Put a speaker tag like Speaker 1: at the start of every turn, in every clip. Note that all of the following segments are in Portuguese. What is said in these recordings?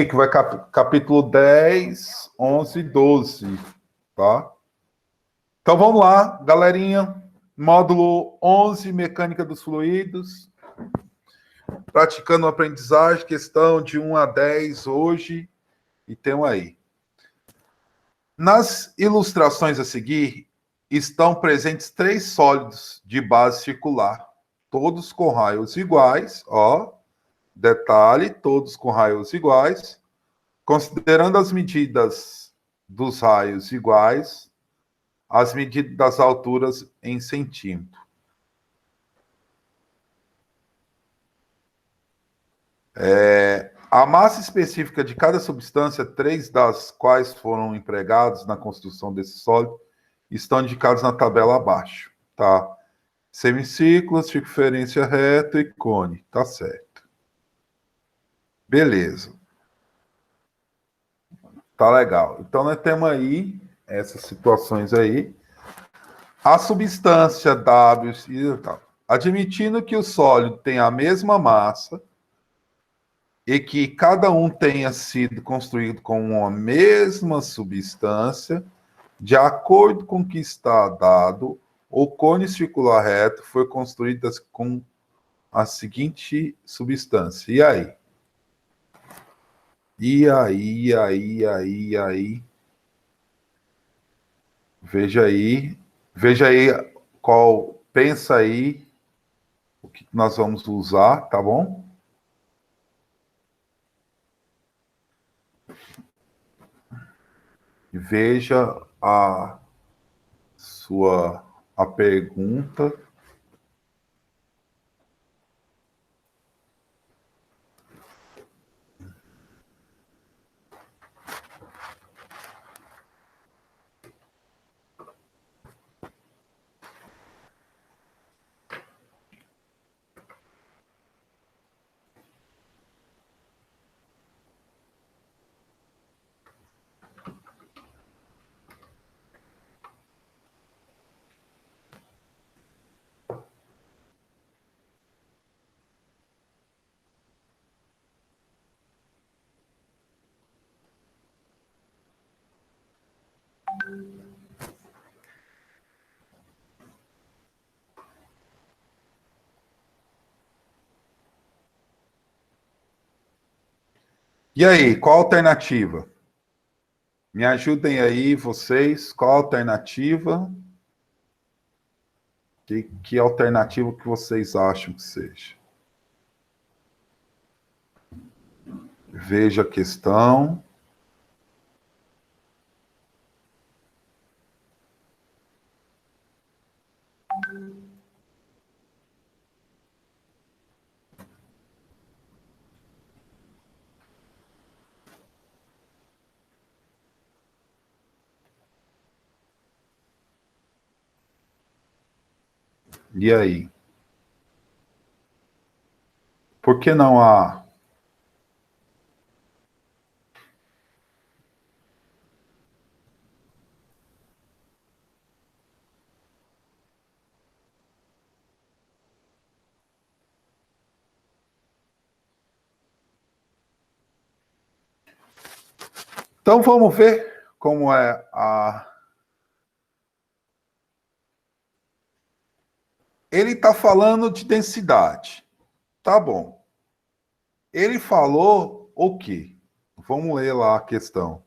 Speaker 1: que vai capítulo 10, 11 e 12, tá? Então vamos lá, galerinha. Módulo 11, Mecânica dos Fluidos. Praticando aprendizagem, questão de 1 a 10 hoje. E tem aí. Nas ilustrações a seguir, estão presentes 3 sólidos de base circular, todos com raios iguais, ó. Detalhe, todos com raios iguais. Considerando as medidas dos raios iguais, as medidas das alturas em centímetro. A massa específica de cada substância, 3 das quais foram empregados na construção desse sólido, estão indicados na tabela abaixo, tá? Semicírculo, circunferência reta e cone, tá certo. Beleza. Tá legal. Então, nós temos aí essas situações aí. A substância W e tal. Admitindo que o sólido tem a mesma massa e que cada um tenha sido construído com uma mesma substância, de acordo com o que está dado, o cone circular reto foi construído com a seguinte substância. E aí? E aí? Veja aí qual, pensa aí o que nós vamos usar, tá bom? Veja a pergunta. E aí, qual a alternativa? Me ajudem aí, vocês. Qual a alternativa? Que alternativa que vocês acham que seja? Veja a questão. E aí? Por que não há? Então vamos ver como é a. Ele está falando de densidade. Tá bom. Ele falou o quê? Vamos ler lá a questão.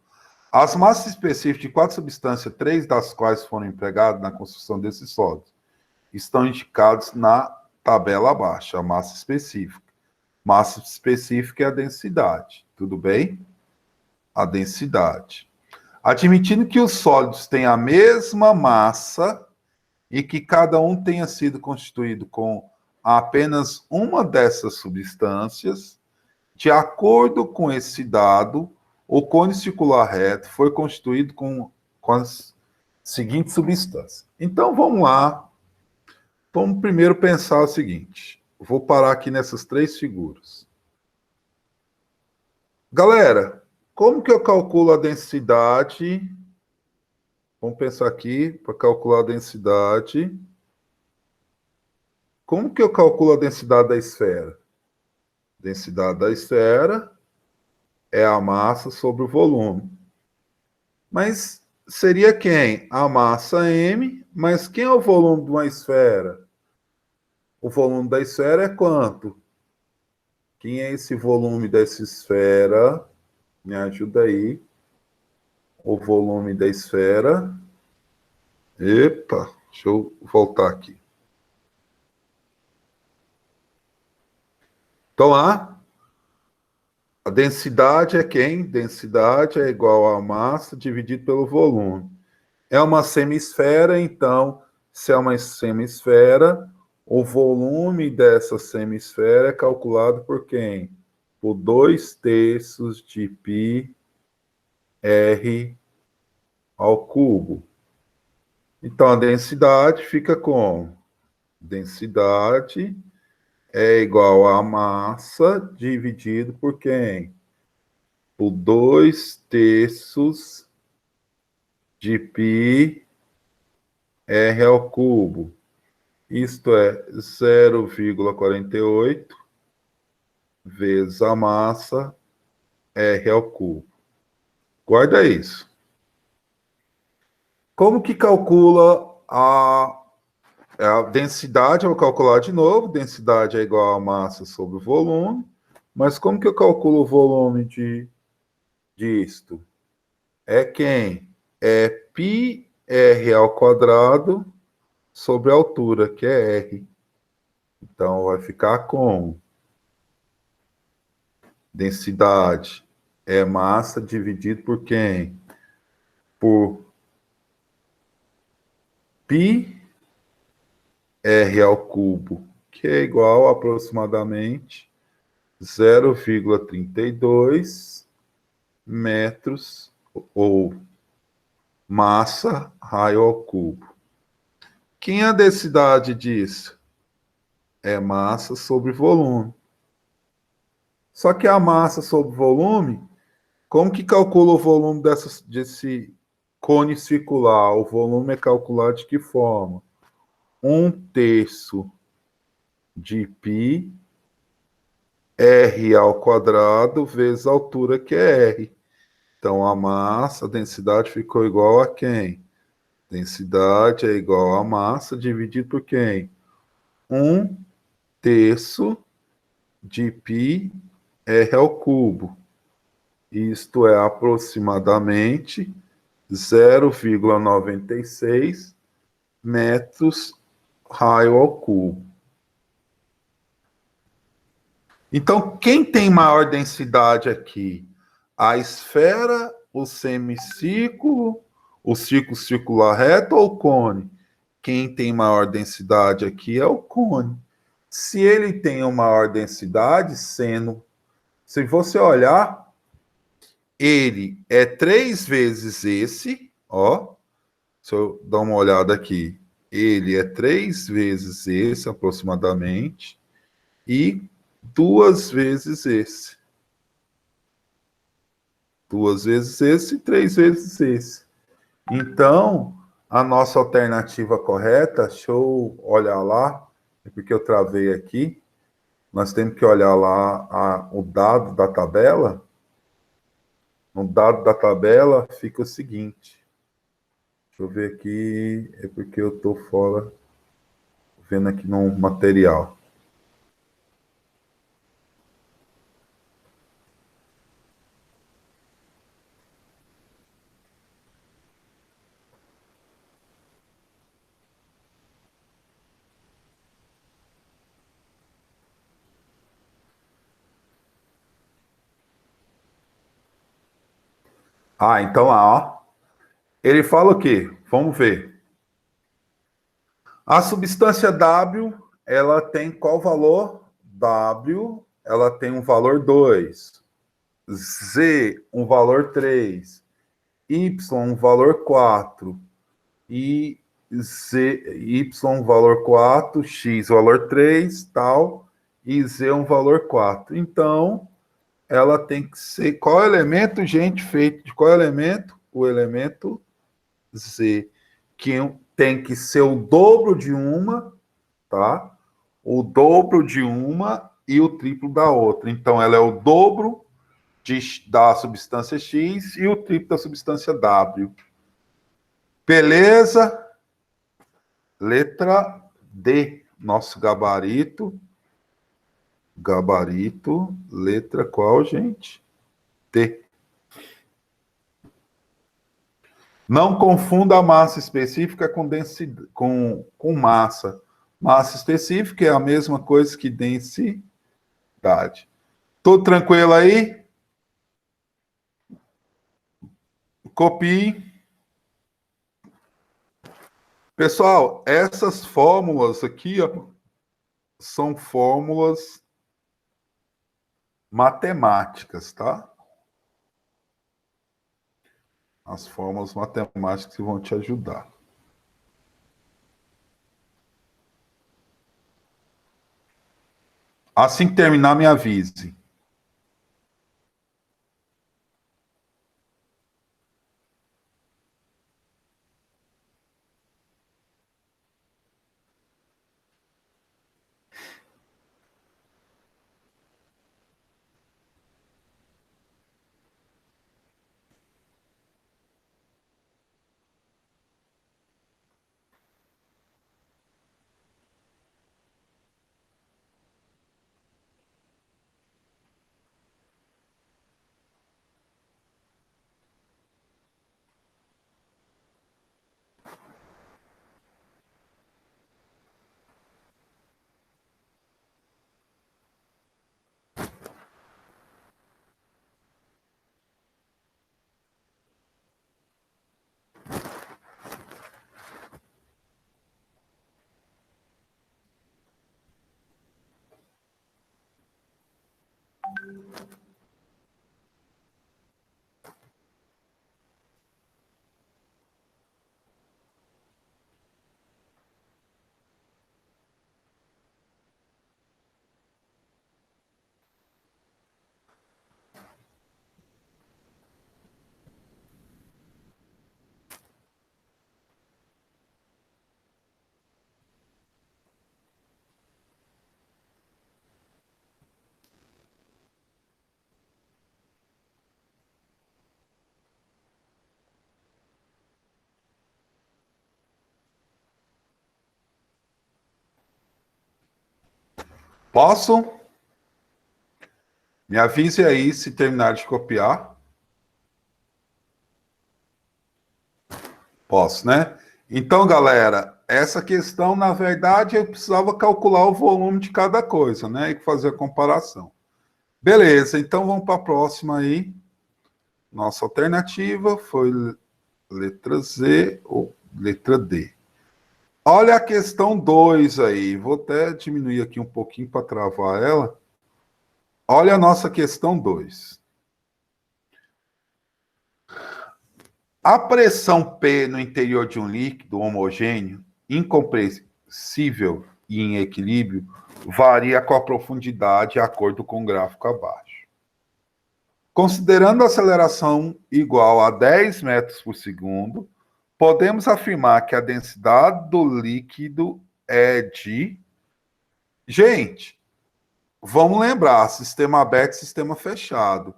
Speaker 1: As massas específicas de 4 substâncias, 3 das quais foram empregadas na construção desses sólidos, estão indicados na tabela abaixo, a massa específica. Massa específica é a densidade, tudo bem? A densidade. Admitindo que os sólidos têm a mesma massa e que cada um tenha sido constituído com apenas uma dessas substâncias, de acordo com esse dado, o cone circular reto foi constituído com as seguintes substâncias. Então, vamos lá. Vamos primeiro pensar o seguinte. Vou parar aqui nessas 3 figuras. Galera, como que eu calculo a densidade? Vamos pensar aqui para calcular a densidade. Como que eu calculo a densidade da esfera? Densidade da esfera é a massa sobre o volume. Mas seria quem? A massa m, mas quem é o volume de uma esfera? O volume da esfera é quanto? Quem é esse volume dessa esfera? Me ajuda aí. O volume da esfera. Epa, deixa eu voltar aqui. Então, a densidade é quem? Densidade é igual a massa dividido pelo volume. É uma semisfera, então, se é uma semisfera, o volume dessa semisfera é calculado por quem? Por 2/3 de π r ao cubo. Então, a densidade fica como? Densidade é igual a massa dividido por quem? Por 2/3 de π r ao cubo. Isto é 0,48 vezes a massa r ao cubo. Guarda isso. Como que calcula a densidade? Eu vou calcular de novo. Densidade é igual a massa sobre o volume. Mas como que eu calculo o volume disto? É quem? É πr ao quadrado sobre a altura, que é r. Então, vai ficar com densidade é massa dividido por quem? Por πr ao cubo, que é igual a aproximadamente 0,32 metros ou massa raio ao cubo. Quem é a densidade disso? É massa sobre volume. Só que a massa sobre volume, como que calcula o volume desse cone circular? O volume é calculado de que forma? 1/3 de π r ao quadrado vezes a altura, que é r. Então, a massa, a densidade ficou igual a quem? Densidade é igual a massa dividido por quem? 1/3 de π r ao cubo. Isto é aproximadamente 0,96 metros raio ao cubo. Então, quem tem maior densidade aqui? A esfera, o semicírculo, o círculo circular reto ou o cone? Quem tem maior densidade aqui é o cone. Se ele tem uma maior densidade, se você olhar, ele é 3 vezes esse, ó. Se eu dar uma olhada aqui, ele é 3 vezes esse, aproximadamente, e 2 vezes esse. 2 vezes esse e 3 vezes esse. Então, a nossa alternativa correta, deixa eu olhar lá, é porque eu travei aqui. Nós temos que olhar lá o dado da tabela. No dado da tabela fica o seguinte. Deixa eu ver aqui, é porque eu estou fora, vendo aqui no material. Então lá, ó. Ele fala o quê? Vamos ver. A substância W, ela tem qual valor? W, ela tem um valor 2. Z, um valor 3. Y, um valor 4. E Y, um valor 4. X, valor 3, tal. E Z, um valor 4. Então, ela tem que ser... Qual elemento, gente, feito de qual elemento? O elemento Z, que tem que ser o dobro de uma, tá? O dobro de uma e o triplo da outra. Então, ela é o dobro da substância X e o triplo da substância W. Beleza? Letra D, nosso gabarito. Gabarito, letra qual, gente? D. Não confunda a massa específica com densidade, com massa. Massa específica é a mesma coisa que densidade. Tudo tranquilo aí? Copie. Pessoal, essas fórmulas aqui, ó, são fórmulas matemáticas, tá? As fórmulas matemáticas que vão te ajudar. Assim que terminar, me avise. Posso? Me avise aí se terminar de copiar. Posso, né? Então, galera, essa questão, na verdade, eu precisava calcular o volume de cada coisa, né? E fazer a comparação. Beleza, então vamos para a próxima aí. Nossa alternativa foi letra Z ou letra D. Olha a questão 2 aí. Vou até diminuir aqui um pouquinho para travar ela. Olha a nossa questão 2. A pressão P no interior de um líquido homogêneo, incompressível e em equilíbrio, varia com a profundidade de acordo com o gráfico abaixo. Considerando a aceleração igual a 10 metros por segundo, podemos afirmar que a densidade do líquido é de... Gente, vamos lembrar, sistema aberto, sistema fechado.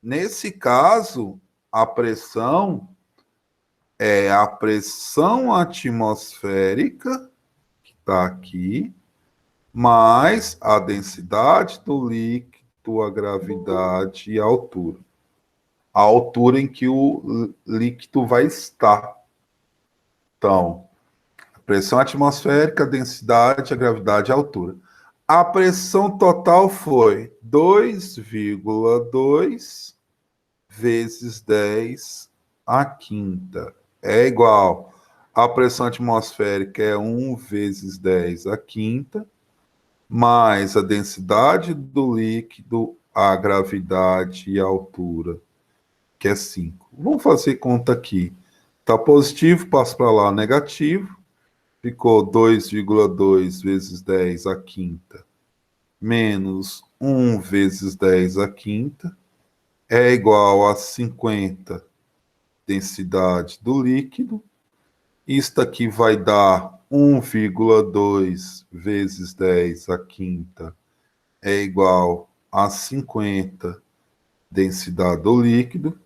Speaker 1: Nesse caso, a pressão é a pressão atmosférica, que está aqui, mais a densidade do líquido, a gravidade e a altura. A altura em que o líquido vai estar. Então, a pressão atmosférica, a densidade, a gravidade e a altura. A pressão total foi 2,2 vezes 10 à quinta. É igual. A pressão atmosférica é 1 vezes 10 à quinta, mais a densidade do líquido, a gravidade e a altura, que é 5. Vamos fazer conta aqui. Está positivo, passa para lá negativo. Ficou 2,2 vezes 10 à quinta, menos 1 vezes 10 à quinta, é igual a 50 densidade do líquido. Isto aqui vai dar 1,2 vezes 10 à quinta, é igual a 50 densidade do líquido.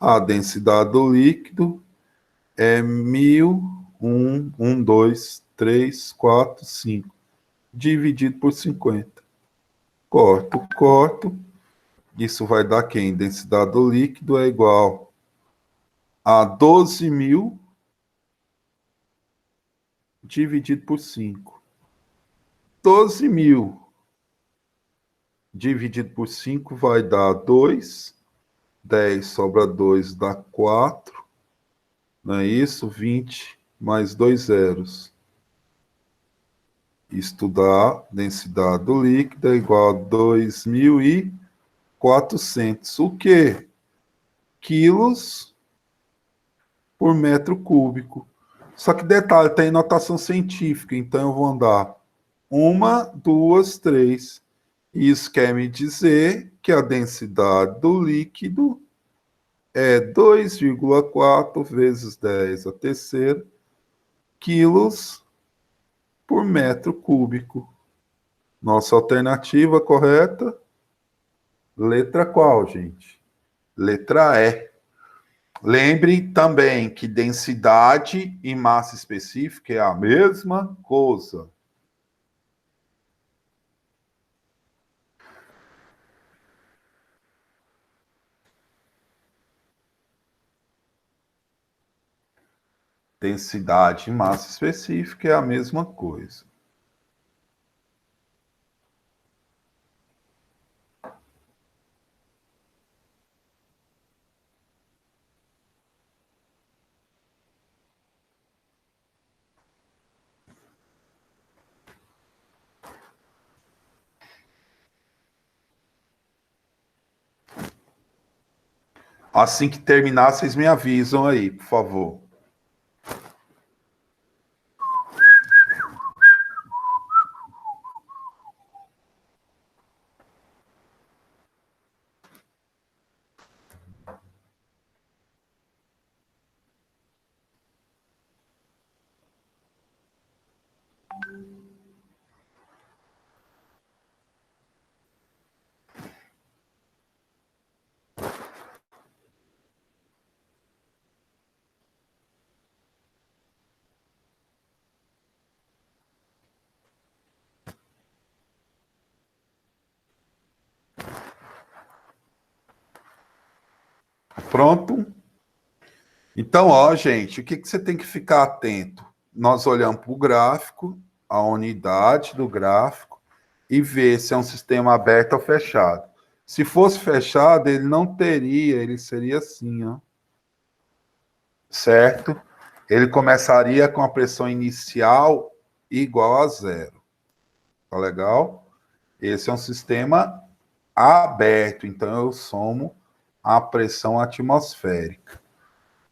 Speaker 1: A densidade do líquido é 1, 2, 3, 4, 5, dividido por 50. Corto. Isso vai dar quem? Densidade do líquido é igual a 12.000 dividido por 5. 12.000 dividido por 5 vai dar 2. 10 sobra 2 dá 4. Não é isso? 20 mais 2 zeros. Isto dá densidade do líquido é igual a 2.400. O quê? Quilos por metro cúbico. Só que detalhe, tem notação científica, então eu vou andar 1, 2, 3. Isso quer me dizer que a densidade do líquido é 2,4 vezes 10 a terceira quilos por metro cúbico. Nossa alternativa correta, letra qual, gente? Letra E. Lembre também que densidade e massa específica é a mesma coisa. Densidade e massa específica é a mesma coisa. Assim que terminar, vocês me avisam aí, por favor. Pronto? Então, ó, gente, o que você tem que ficar atento? Nós olhamos para o gráfico, a unidade do gráfico, e ver se é um sistema aberto ou fechado. Se fosse fechado, ele não teria, ele seria assim, ó. Certo? Ele começaria com a pressão inicial igual a zero. Tá legal? Esse é um sistema aberto, então eu somo a pressão atmosférica.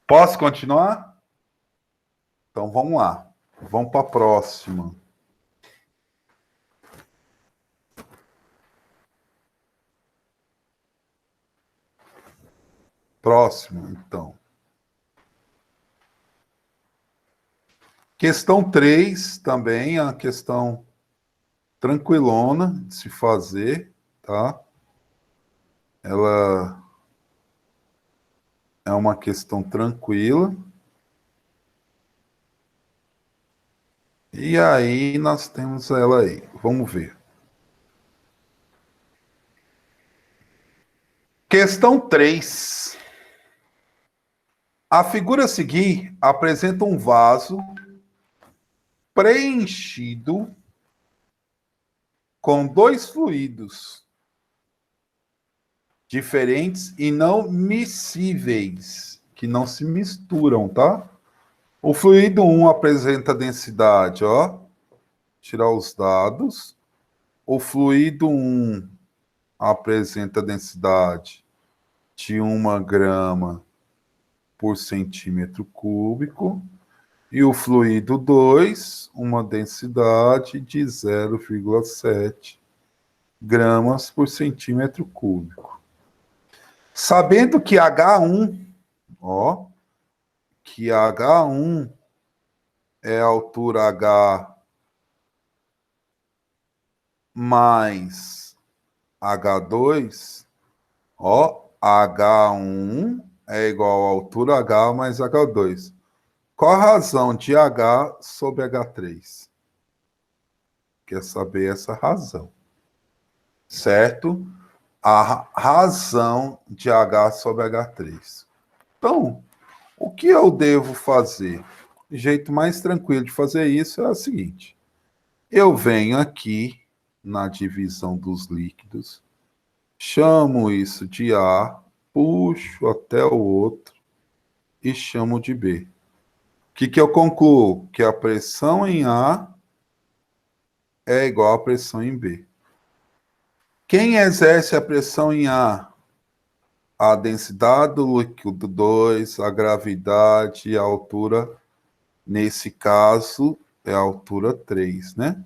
Speaker 1: Posso continuar? Então vamos lá. Vamos para a próxima. Próximo, então. Questão 3 também é uma questão tranquilona de se fazer, tá? Ela é uma questão tranquila. E aí nós temos ela aí. Vamos ver. Questão 3. A figura a seguir apresenta um vaso preenchido com dois fluidos diferentes e não miscíveis, que não se misturam, tá? O fluido 1 apresenta densidade, ó, tirar os dados. O fluido 1 apresenta densidade de 1 grama por centímetro cúbico. E o fluido 2, uma densidade de 0,7 gramas por centímetro cúbico. Sabendo que H1, ó, que H1 é a altura H mais H2, Ó, H1 é igual a altura H mais H2. Qual a razão de H sobre H3? Quer saber essa razão, certo? A razão de H sobre H3. Então, o que eu devo fazer? O jeito mais tranquilo de fazer isso é o seguinte. Eu venho aqui na divisão dos líquidos, chamo isso de A, puxo até o outro e chamo de B. O que eu concluo? Que a pressão em A é igual à pressão em B. Quem exerce a pressão em A? A densidade do líquido 2, a gravidade e a altura, nesse caso, é a altura 3, né?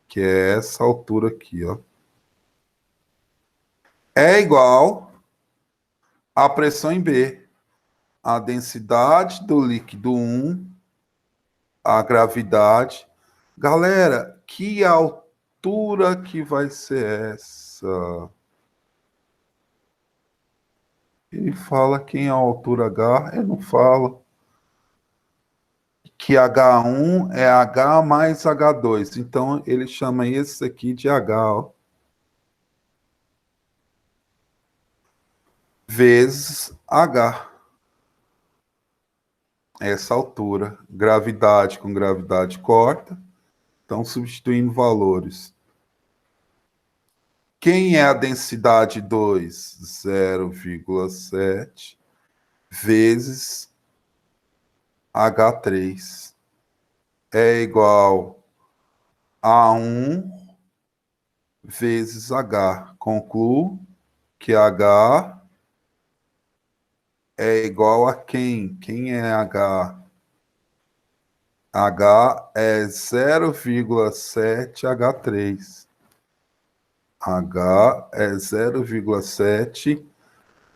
Speaker 1: Que é essa altura aqui, ó. É igual à pressão em B. A densidade do líquido 1, a gravidade. Galera, que altura que vai ser essa? Ele fala quem é a altura H, ele não fala. Que H1 é H mais H2. Então, ele chama esse aqui de H, ó, vezes H. Essa altura. Gravidade com gravidade corta. Então, substituindo valores. Quem é a densidade 2? 0,7 vezes H3 é igual a 1 vezes H. Concluo que H é igual a quem? Quem é H? H é 0,7 H3. H é 0,7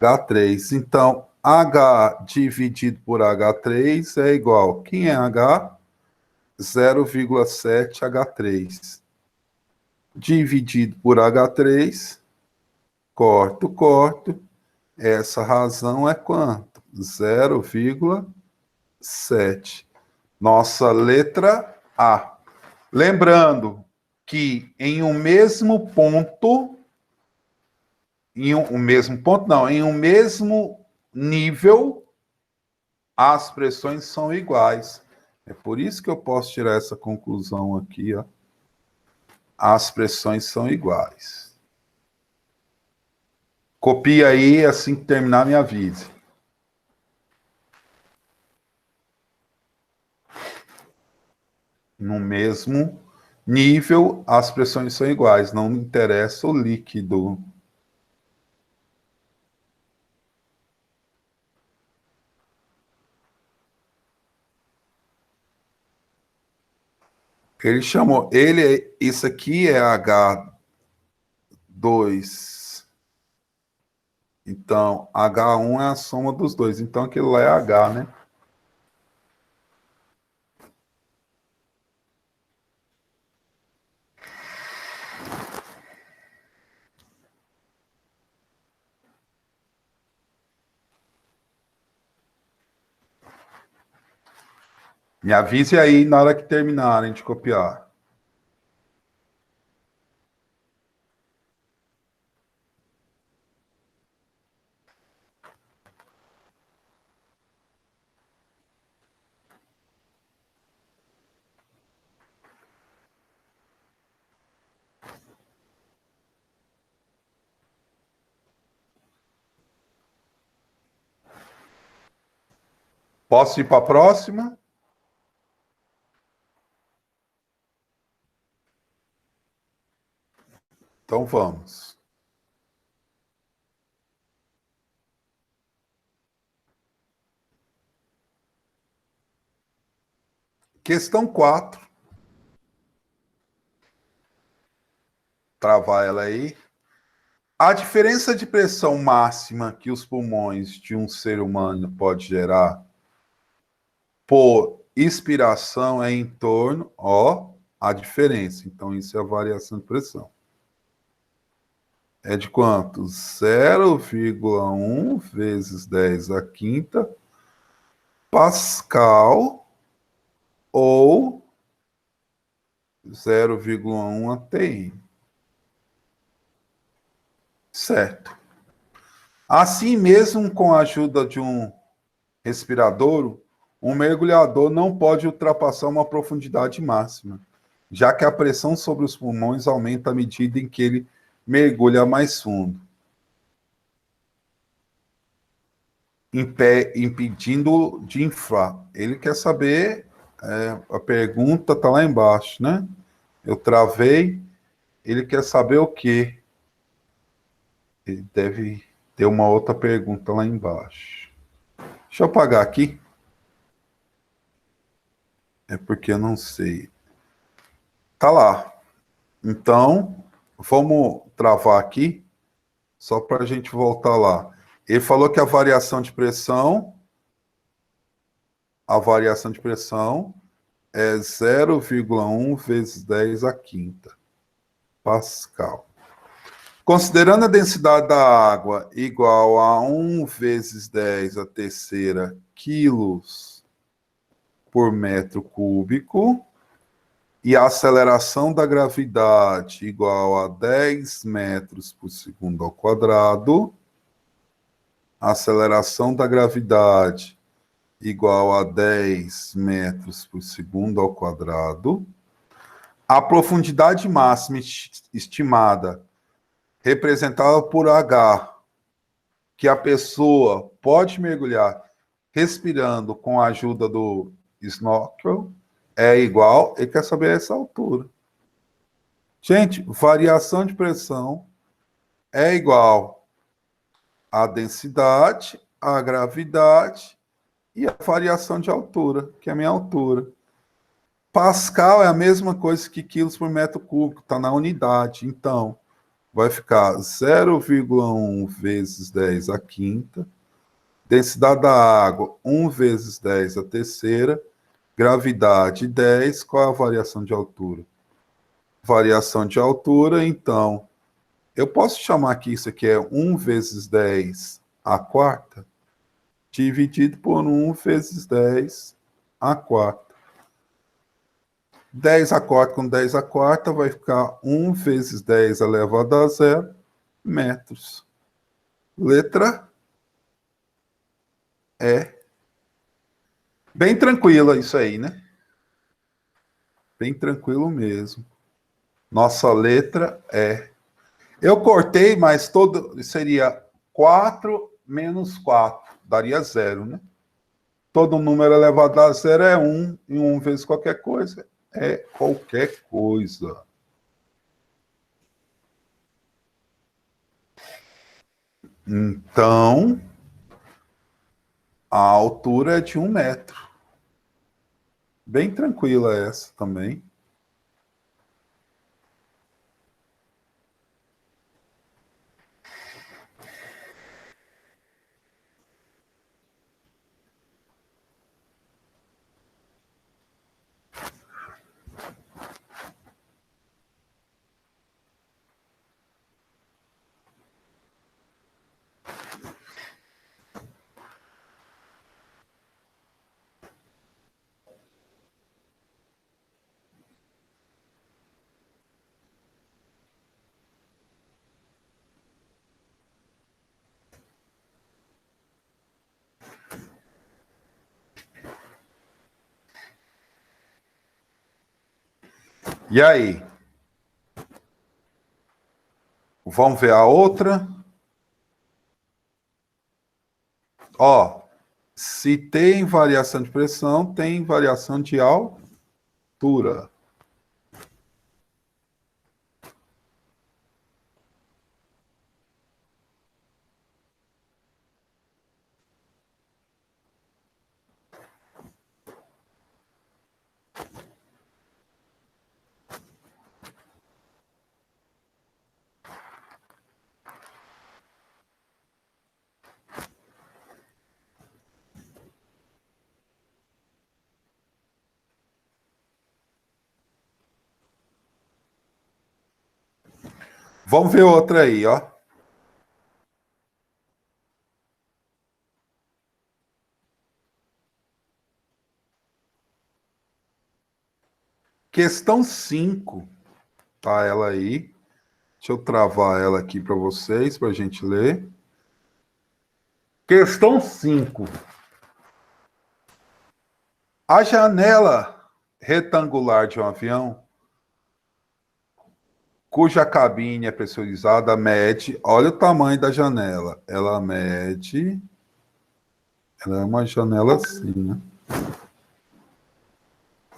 Speaker 1: H3. Então, H dividido por H3 é igual. Quem é H? 0,7 H3. Dividido por H3, corto, corto. Essa razão é quanto? 0,7. Nossa letra A. Lembrando que em um mesmo ponto, em um mesmo nível, as pressões são iguais. É por isso que eu posso tirar essa conclusão aqui, ó. As pressões são iguais. Copia aí, assim que terminar, me avise. No mesmo nível, as pressões são iguais, não me interessa o líquido. Ele chamou, isso aqui é H2. Então, H1 é a soma dos dois. Então, aquilo lá é H, né? Me avise aí na hora que terminarem de copiar. Posso ir para a próxima? Então vamos. Questão 4. Travar ela aí. A diferença de pressão máxima que os pulmões de um ser humano pode gerar por expiração é em torno, ó, a diferença. Então, isso é a variação de pressão. é de quanto? 0,1 vezes 10 à quinta Pascal ou 0,1 ATM. Certo. Assim mesmo, com a ajuda de um respiradouro, um mergulhador não pode ultrapassar uma profundidade máxima, já que a pressão sobre os pulmões aumenta à medida em que ele mergulha mais fundo, impedindo de inflar. Ele quer saber, a pergunta está lá embaixo, né? Eu travei, ele quer saber o quê? Ele deve ter uma outra pergunta lá embaixo. Deixa eu apagar aqui. É porque eu não sei. Tá lá. Então, vamos travar aqui, só para a gente voltar lá. Ele falou que a variação de pressão é 0,1 vezes 10 à quinta Pascal. Considerando a densidade da água igual a 1 vezes 10 à terceira quilos por metro cúbico, e a aceleração da gravidade igual a 10 metros por segundo ao quadrado, a aceleração da gravidade igual a 10 metros por segundo ao quadrado, a profundidade máxima estimada, representada por H, que a pessoa pode mergulhar respirando com a ajuda do snorkel, é igual, ele quer saber essa altura. Gente, variação de pressão é igual à densidade, à gravidade e à variação de altura, que é a minha altura. Pascal é a mesma coisa que quilos por metro cúbico, está na unidade. Então, vai ficar 0,1 vezes 10 à quinta, densidade da água, 1 vezes 10 à terceira, gravidade 10, qual é a variação de altura? Variação de altura, então, eu posso chamar que isso aqui é 1 vezes 10 à quarta, dividido por 1 vezes 10 à quarta. 10 à quarta com 10 à quarta vai ficar 1 vezes 10 elevado a zero metros. Letra E. Bem tranquila isso aí, né? Bem tranquilo mesmo. Nossa letra E. Eu cortei, mas todo seria 4 menos 4, daria zero, né? Todo número elevado a zero é 1, e 1 vezes qualquer coisa é qualquer coisa. Então, a altura é de 1 metro. Bem tranquila essa também. E aí? Vamos ver a outra? Ó, se tem variação de pressão, tem variação de altura. Vamos ver outra aí, ó. Questão 5, tá ela aí. Deixa eu travar ela aqui para vocês, para a gente ler. Questão 5. A janela retangular de um avião, cuja cabine é pressurizada, mede. Olha o tamanho da janela. Ela mede. Ela é uma janela assim, né?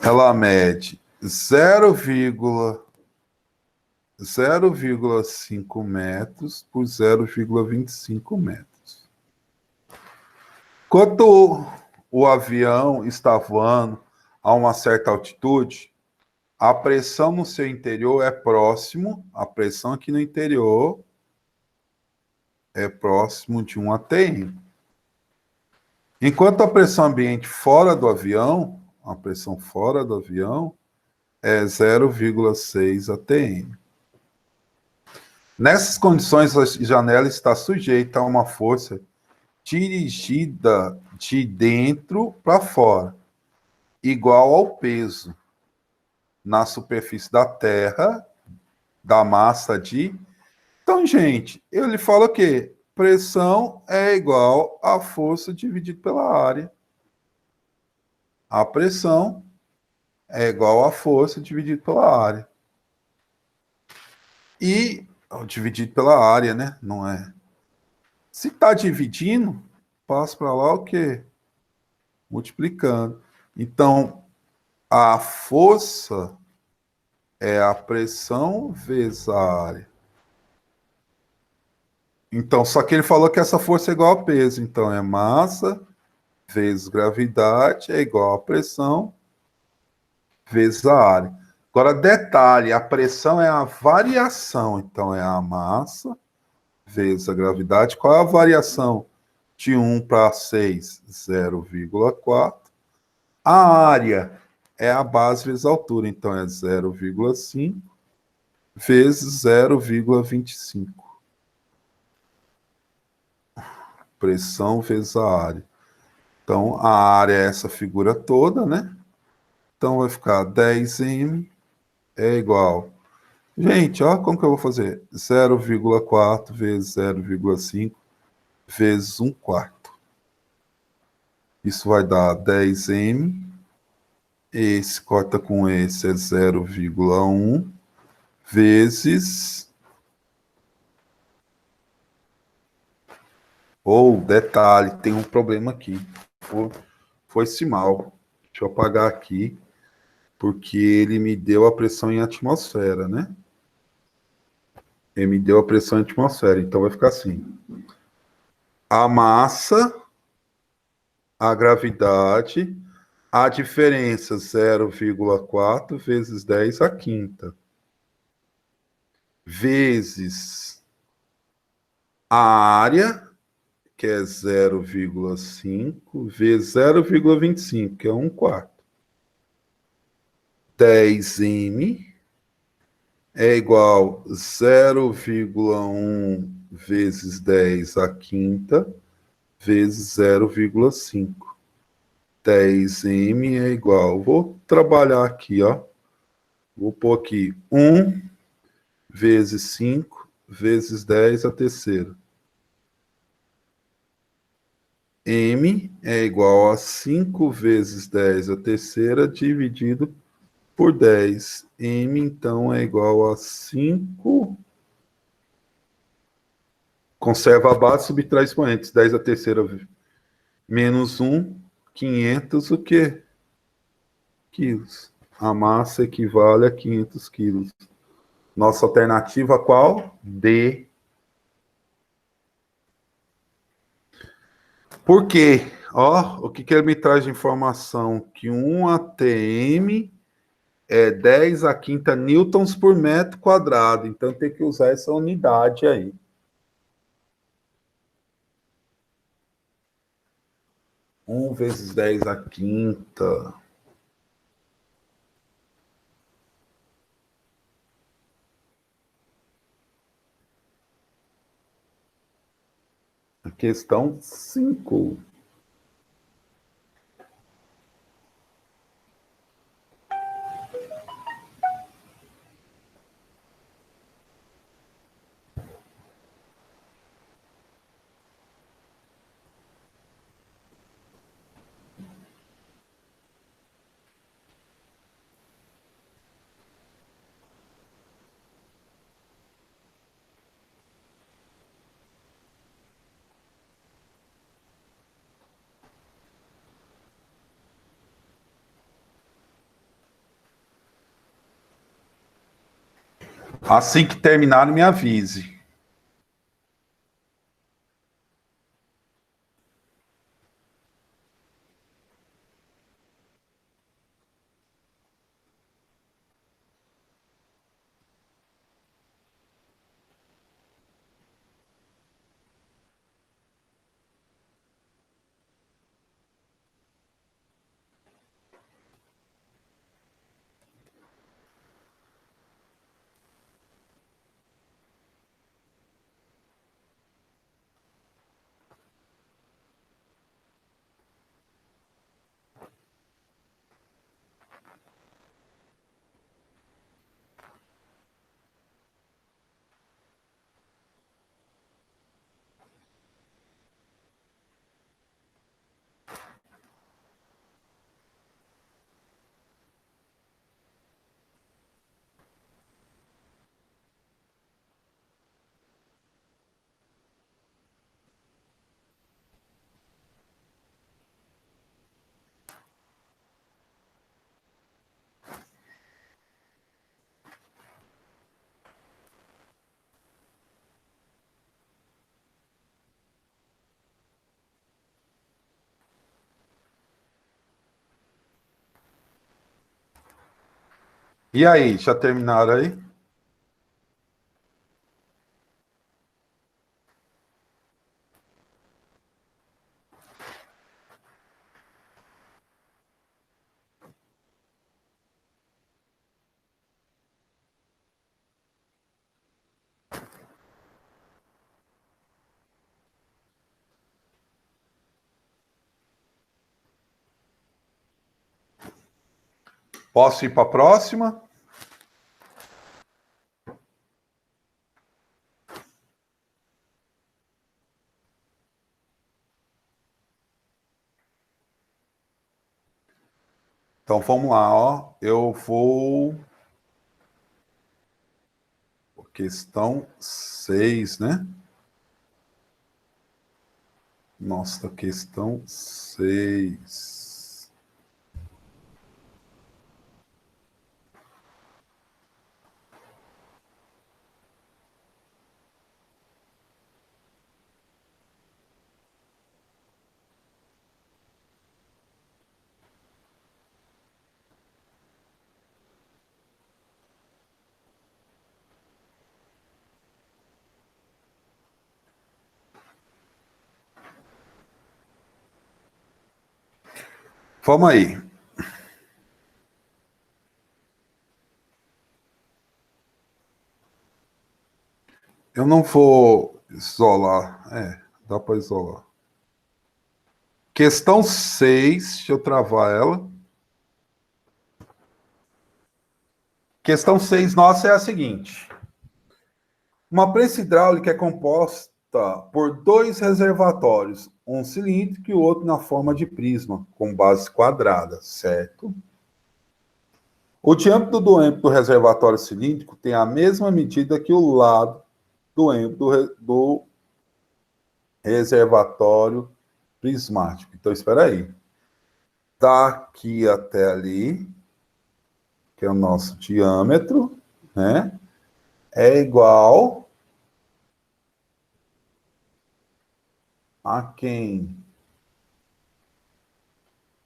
Speaker 1: Ela mede 0,5 metros por 0,25 metros. Quando o avião está voando a uma certa altitude, a pressão no seu interior é próximo, a pressão aqui no interior é próximo de 1 atm. Enquanto a pressão ambiente fora do avião, a pressão fora do avião é 0,6 atm. Nessas condições, a janela está sujeita a uma força dirigida de dentro para fora, igual ao peso na superfície da Terra, da massa de... Então, gente, ele fala que pressão é igual a força dividido pela área. A pressão é igual a força dividido pela área. E dividido pela área, né? Não é. Se está dividindo, passa para lá o quê? Multiplicando. Então, a força é a pressão vezes a área. Então, só que ele falou que essa força é igual a peso. Então, é massa vezes gravidade é igual a pressão vezes a área. Agora, detalhe, a pressão é a variação. Então, é a massa vezes a gravidade. Qual é a variação de 1 para 6? 0,4. A área é a base vezes a altura. Então, é 0,5 vezes 0,25. Pressão vezes a área. Então, a área é essa figura toda, né? Então, vai ficar 10m é igual. Gente, ó, como que eu vou fazer? 0,4 vezes 0,5 vezes 1/4. Isso vai dar 10m. Esse corta com esse é 0,1 vezes... Ou, detalhe, tem um problema aqui. Foi-se mal. Deixa eu apagar aqui, porque ele me deu a pressão em atmosfera, né? Ele me deu a pressão em atmosfera, então vai ficar assim. A massa, a gravidade, a diferença 0,4 vezes 10 à quinta, vezes a área, que é 0,5, vezes 0,25, que é 1/4. 10m é igual a 0,1 vezes 10 à quinta, vezes 0,5. 10m é igual... Vou trabalhar aqui, ó. Vou pôr aqui 1 vezes 5 vezes 10 à terceira. M é igual a 5 vezes 10 à terceira dividido por 10. M, então, é igual a 5. Conserva a base, subtrai expoentes. 10 à terceira menos 1, 500 o quê? Quilos. A massa equivale a 500 quilos. Nossa alternativa qual? D. Por quê? Ó, o que ele me traz de informação? Que 1 atm é 10 à quinta newtons por metro quadrado. Então, tem que usar essa unidade aí. 1 vezes 10 à quinta. Questão 5. Assim que terminar, me avise. E aí, já terminaram aí? Posso ir para a próxima? Então vamos lá, ó. Eu vou. Questão 6, né? Nossa, questão 6. Vamos aí. Eu não vou isolar. Dá para isolar. Questão 6, deixa eu travar ela. Questão 6 nossa é a seguinte. Uma prensa hidráulica é composta por dois reservatórios, um cilíndrico e o outro na forma de prisma, com base quadrada, certo? O diâmetro do êmbito do reservatório cilíndrico tem a mesma medida que o lado do êmbito do reservatório prismático. Então, espera aí. Daqui até ali, que é o nosso diâmetro, né? É igual a quem?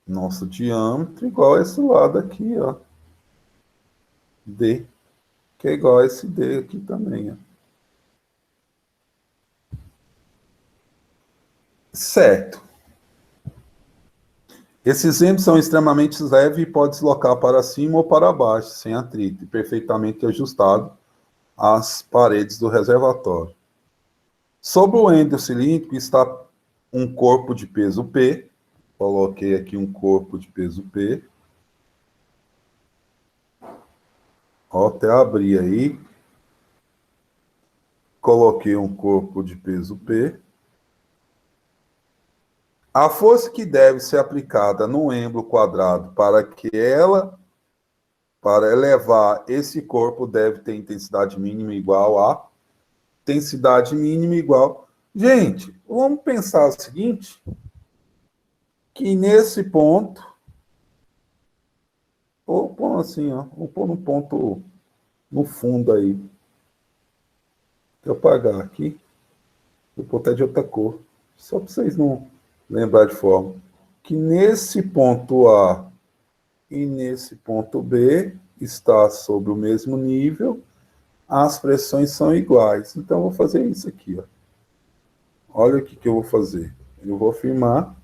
Speaker 1: Nosso diâmetro igual a esse lado aqui, ó. D, que é igual a esse D aqui também, ó. Certo. Esses êmbolos são extremamente leves e pode deslocar para cima ou para baixo, sem atrito, e perfeitamente ajustado às paredes do reservatório. Sobre o êmbolo cilíndrico está um corpo de peso P. Coloquei aqui um corpo de peso P. Ó, até abri aí. Coloquei um corpo de peso P. A força que deve ser aplicada no êmbolo quadrado para elevar esse corpo deve ter intensidade mínima igual a intensidade mínima igual. Gente, vamos pensar o seguinte, que nesse ponto, vou pôr assim, ó, vou pôr no ponto no fundo aí. eu apagar aqui, vou botar de outra cor, só para vocês não lembrar de forma. Que nesse ponto A e nesse ponto B está sobre o mesmo nível, as pressões são iguais. Então, eu vou fazer isso aqui, ó. Olha o que eu vou fazer. Eu vou afirmar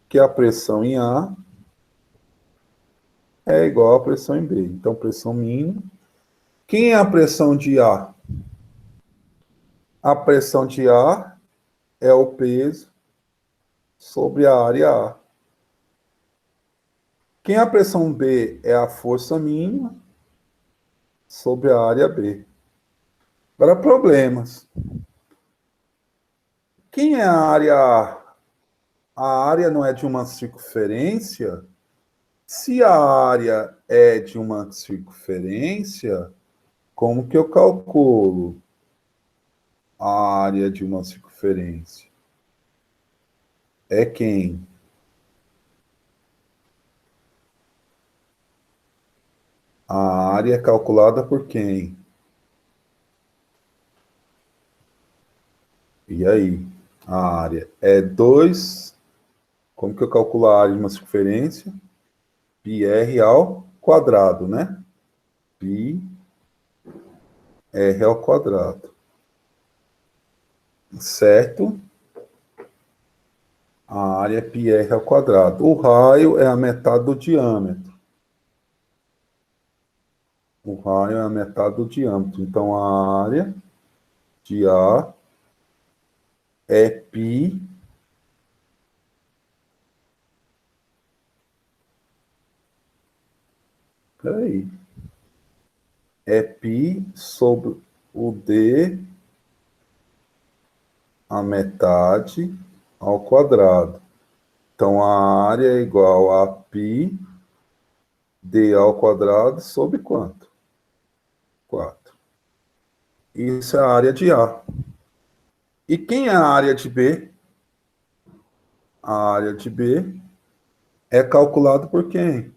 Speaker 1: que a pressão em A é igual à pressão em B. Então, pressão mínima. Quem é a pressão de A? A pressão de A é o peso sobre a área A. Quem é a pressão B? É a força mínima sobre a área B. Agora, problemas. Quem é a área A? A área não é de uma circunferência? Se a área é de uma circunferência, como que eu calculo a área de uma circunferência? É quem? A área é calculada por quem? E aí? A área é 2. Como que eu calculo a área de uma circunferência? Πr ao quadrado, né? Πr ao quadrado. Certo? A área é πr ao quadrado. O raio é a metade do diâmetro. O raio é a metade do diâmetro. Então, a área de A é π. Peraí. É π sobre o d, a metade, ao quadrado. Então, a área é igual a π d ao quadrado sobre quanto? 4. Isso é a área de A. E quem é a área de B? A área de B é calculado por quem?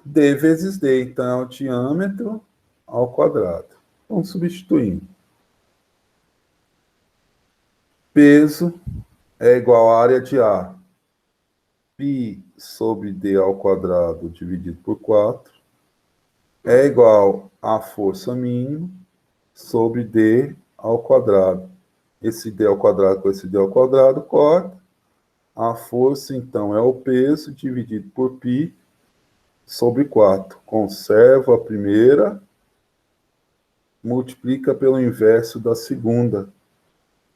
Speaker 1: D vezes D. Então, é o diâmetro ao quadrado. Vamos substituindo. Peso é igual à área de A. Π sobre D ao quadrado dividido por 4 é igual à força mínima sobre D ao quadrado. Esse D ao quadrado com esse D ao quadrado corta. A força, então, é o peso dividido por π sobre 4. Conserva a primeira, multiplica pelo inverso da segunda.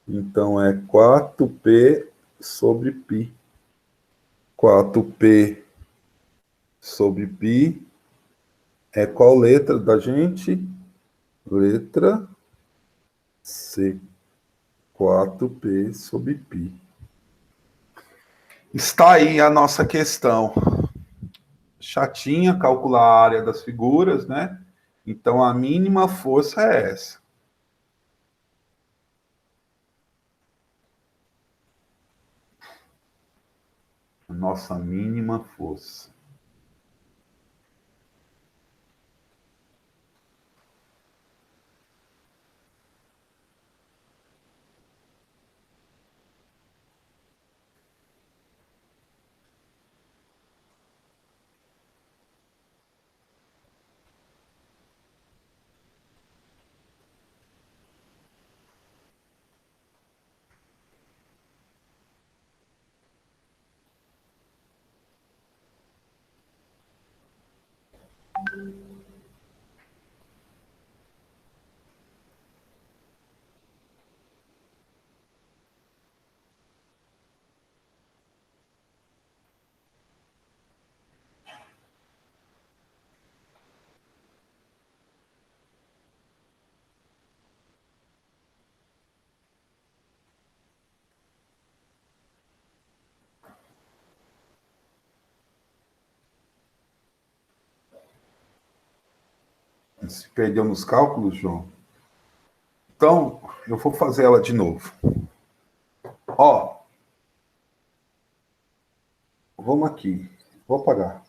Speaker 1: Então, é 4p sobre π. 4p sobre π é qual letra da gente? Letra C. 4p sobre π. Está aí a nossa questão. Chatinha, calcular a área das figuras, né? Então, a mínima força é essa. A nossa mínima força. Se perdeu nos cálculos, João? Então, eu vou fazer ela de novo. Ó, vamos aqui. Vou apagar.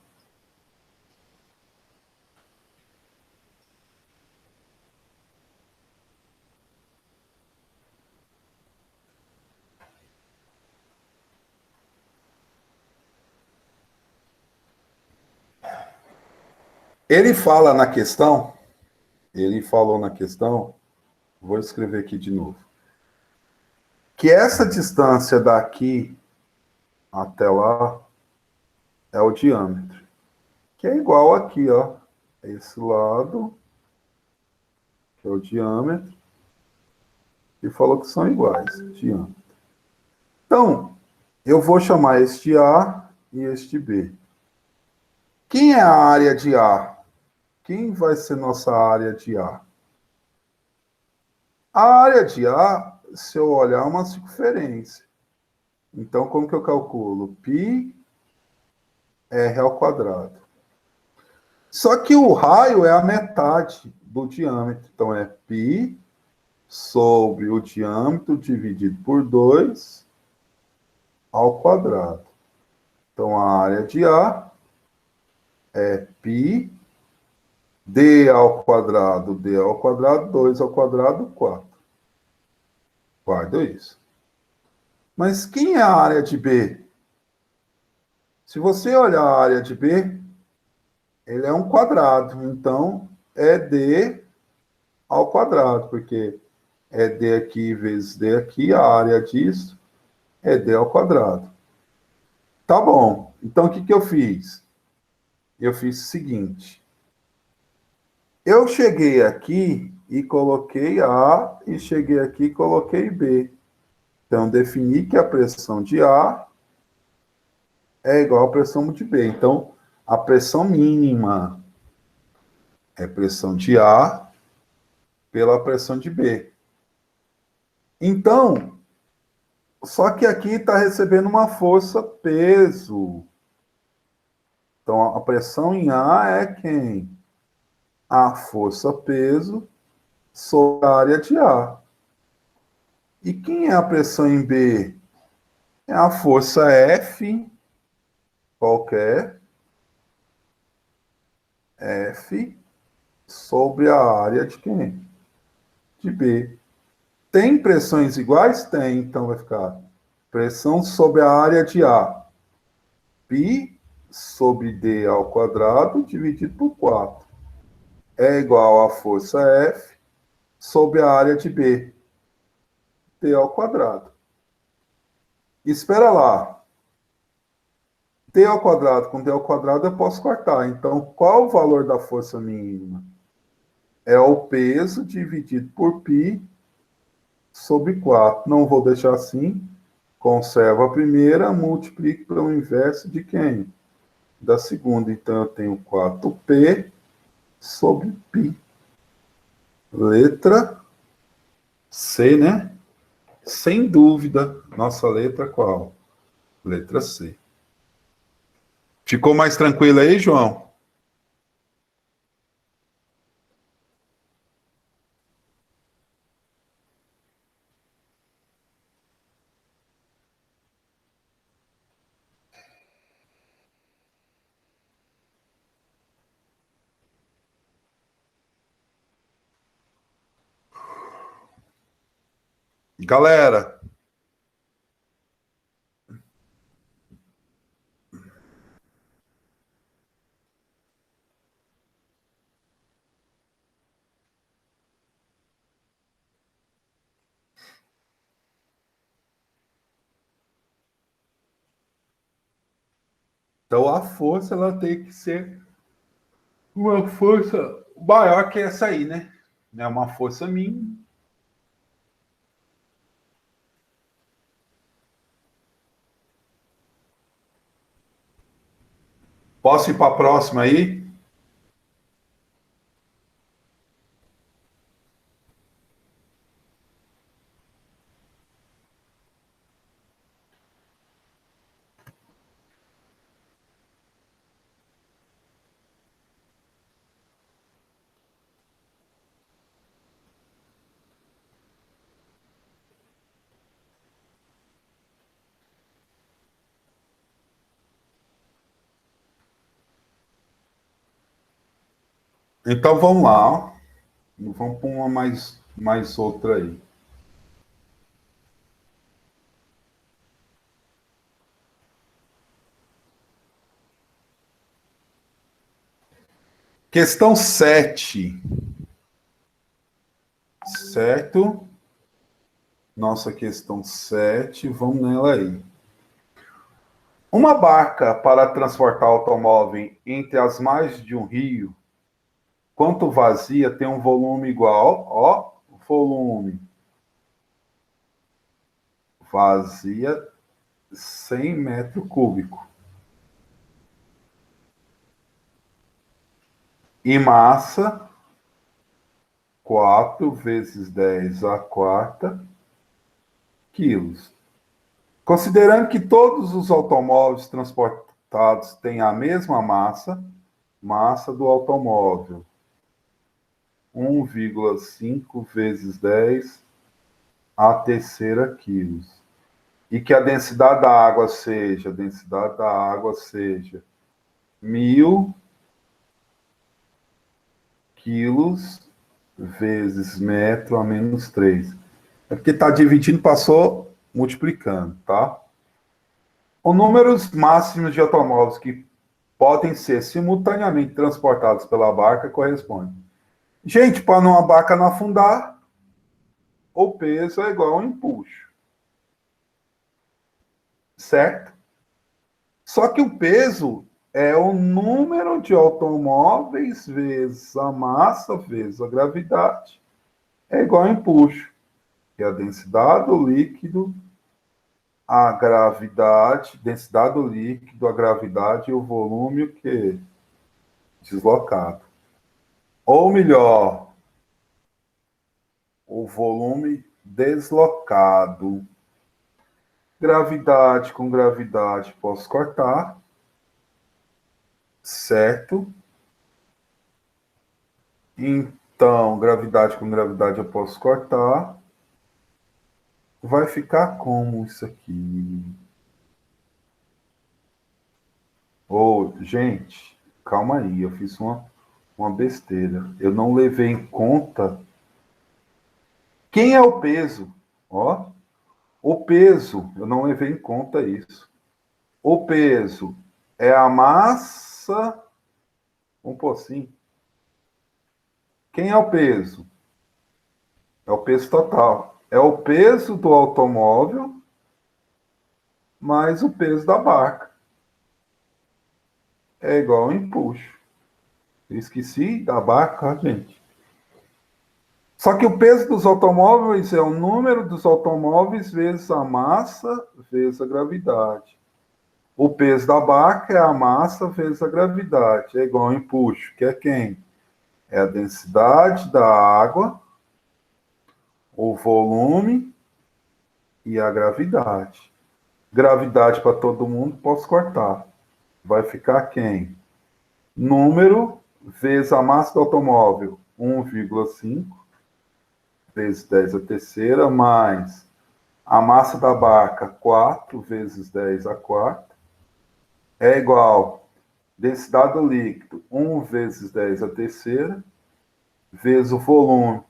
Speaker 1: Ele fala na questão, ele falou na questão, vou escrever aqui de novo, que essa distância daqui até lá é o diâmetro, que é igual aqui, ó, esse lado, que é o diâmetro, e falou que são iguais, diâmetro. Então, eu vou chamar este A e este B. Quem é a área de A? Quem vai ser nossa área de A? A área de A, se eu olhar, é uma circunferência. Então, como que eu calculo? Π r ao quadrado. Só que o raio é a metade do diâmetro. Então, é π sobre o diâmetro dividido por 2 ao quadrado. Então, a área de A é π d ao quadrado, 2 ao quadrado, 4. Guarda isso. Mas quem é a área de B? Se você olhar a área de B, ele é um quadrado. Então, é D ao quadrado, porque é D aqui vezes D aqui, a área disso é D ao quadrado. Tá bom. Então, o que, que eu fiz? Eu fiz o seguinte. Eu cheguei aqui e coloquei A, e cheguei aqui e coloquei B. Então, defini que a pressão de A é igual à pressão de B. Então, a pressão mínima é pressão de A pela pressão de B. Então, só que aqui está recebendo uma força peso. Então, a pressão em A é quem? A força peso sobre a área de A. E quem é a pressão em B? É a força F, qualquer, F, sobre a área de quem? De B. Tem pressões iguais? Tem, então vai ficar pressão sobre a área de A. Π sobre D ao quadrado dividido por 4. É igual à força F sobre a área de B. D ao quadrado. Espera lá. D ao quadrado com D ao quadrado eu posso cortar. Então, qual o valor da força mínima? É o peso dividido por π sobre 4. Não vou deixar assim. Conservo a primeira, multiplico pelo inverso de quem? Da segunda. Então, eu tenho 4p sobre π. Letra C, né? Sem dúvida, nossa letra qual? Letra C. Ficou mais tranquilo aí, João? Galera, então a força ela tem que ser uma força maior que essa aí, né? É uma força mínima. Posso ir para a próxima aí? Então vamos lá. Ó. Vamos para uma mais outra aí. Questão 7. Certo? Nossa questão 7, vamos nela aí. Uma barca para transportar automóvel entre as margens de um rio, quanto vazia, tem um volume igual, ó, volume vazia 100 metros cúbicos. E massa 4 vezes 10 a quarta quilos. Considerando que todos os automóveis transportados têm a mesma massa, massa do automóvel 1,5 vezes 10 a terceira quilos. E que a densidade da água seja 1.000 quilos vezes metro a menos 3. É porque está dividindo, passou multiplicando, tá? Os números máximos de automóveis que podem ser simultaneamente transportados pela barca correspondem. Gente, para uma barca não afundar, o peso é igual ao empuxo. Certo? Só que o peso é o número de automóveis vezes a massa vezes a gravidade. É igual ao empuxo. Que é a densidade do líquido, a gravidade, densidade do líquido, a gravidade e o volume o quê? Deslocado. Ou melhor, o volume deslocado. Gravidade com gravidade posso cortar, certo? Então, gravidade com gravidade eu posso cortar. Vai ficar como isso aqui? Ô, gente, calma aí, eu fiz uma besteira. Eu não levei em conta quem é o peso. Ó, o peso, eu não levei em conta isso. O peso é a massa. Vamos pôr assim. Quem é o peso? É o peso total. É o peso do automóvel mais o peso da barca. É igual ao empuxo. Eu esqueci da barca, gente. Só que o peso dos automóveis é o número dos automóveis vezes a massa vezes a gravidade. O peso da barca é a massa vezes a gravidade. É igual ao empuxo, que é quem? É a densidade da água, o volume e a gravidade. Gravidade para todo mundo, posso cortar. Vai ficar quem? Número vezes a massa do automóvel, 1,5 vezes 10 a terceira, mais a massa da barca, 4 vezes 10 a quarta, é igual densidade do líquido, 1 vezes 10 a terceira, vezes o volume,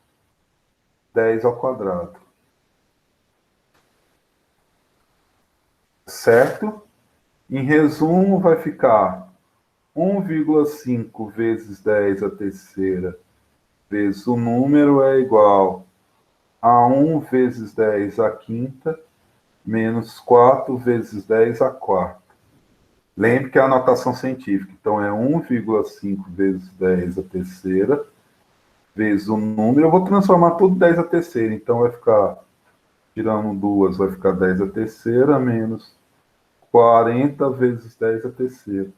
Speaker 1: 10 ao quadrado. Certo? Em resumo, vai ficar 1,5 vezes 10 a terceira, vezes o número é igual a 1 vezes 10 a quinta, menos 4 vezes 10 a quarta. Lembre que é a notação científica. Então, é 1,5 vezes 10 a terceira, vezes o número. Eu vou transformar tudo 10 a terceira. Então, vai ficar, tirando 2, vai ficar 10 a terceira, menos 40 vezes 10 a terceira.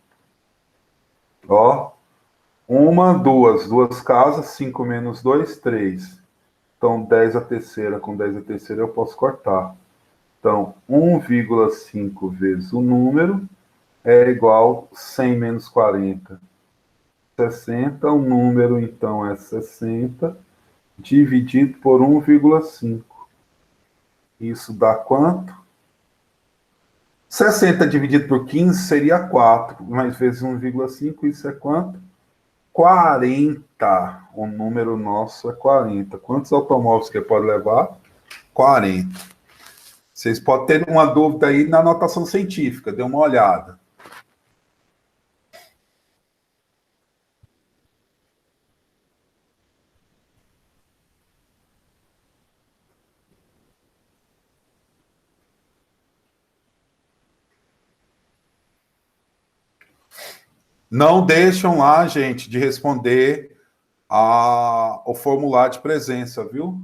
Speaker 1: Ó, 1, 2 casas, 5 menos 2, 3. Então, 10 a terceira com 10 a terceira eu posso cortar. Então, 1,5 vezes o número é igual a 100 menos 40. 60, o número, então, é 60, dividido por 1,5. Isso dá quanto? 60 dividido por 15 seria 4, mais vezes 1,5, isso é quanto? 40. O número nosso é 40. Quantos automóveis que pode levar? 40. Vocês podem ter uma dúvida aí na notação científica, dê uma olhada. Não deixam lá, gente, de responder o formulário de presença, viu?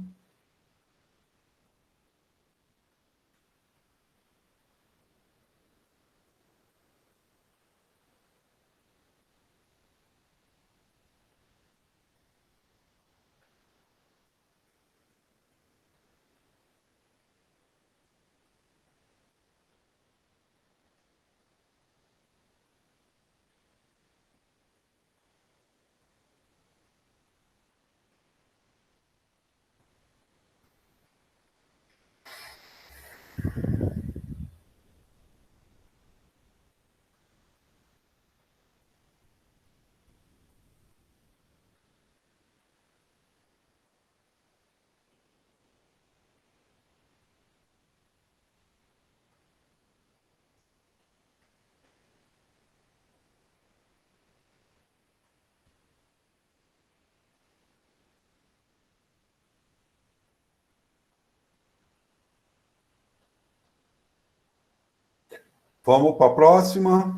Speaker 1: Vamos para a próxima.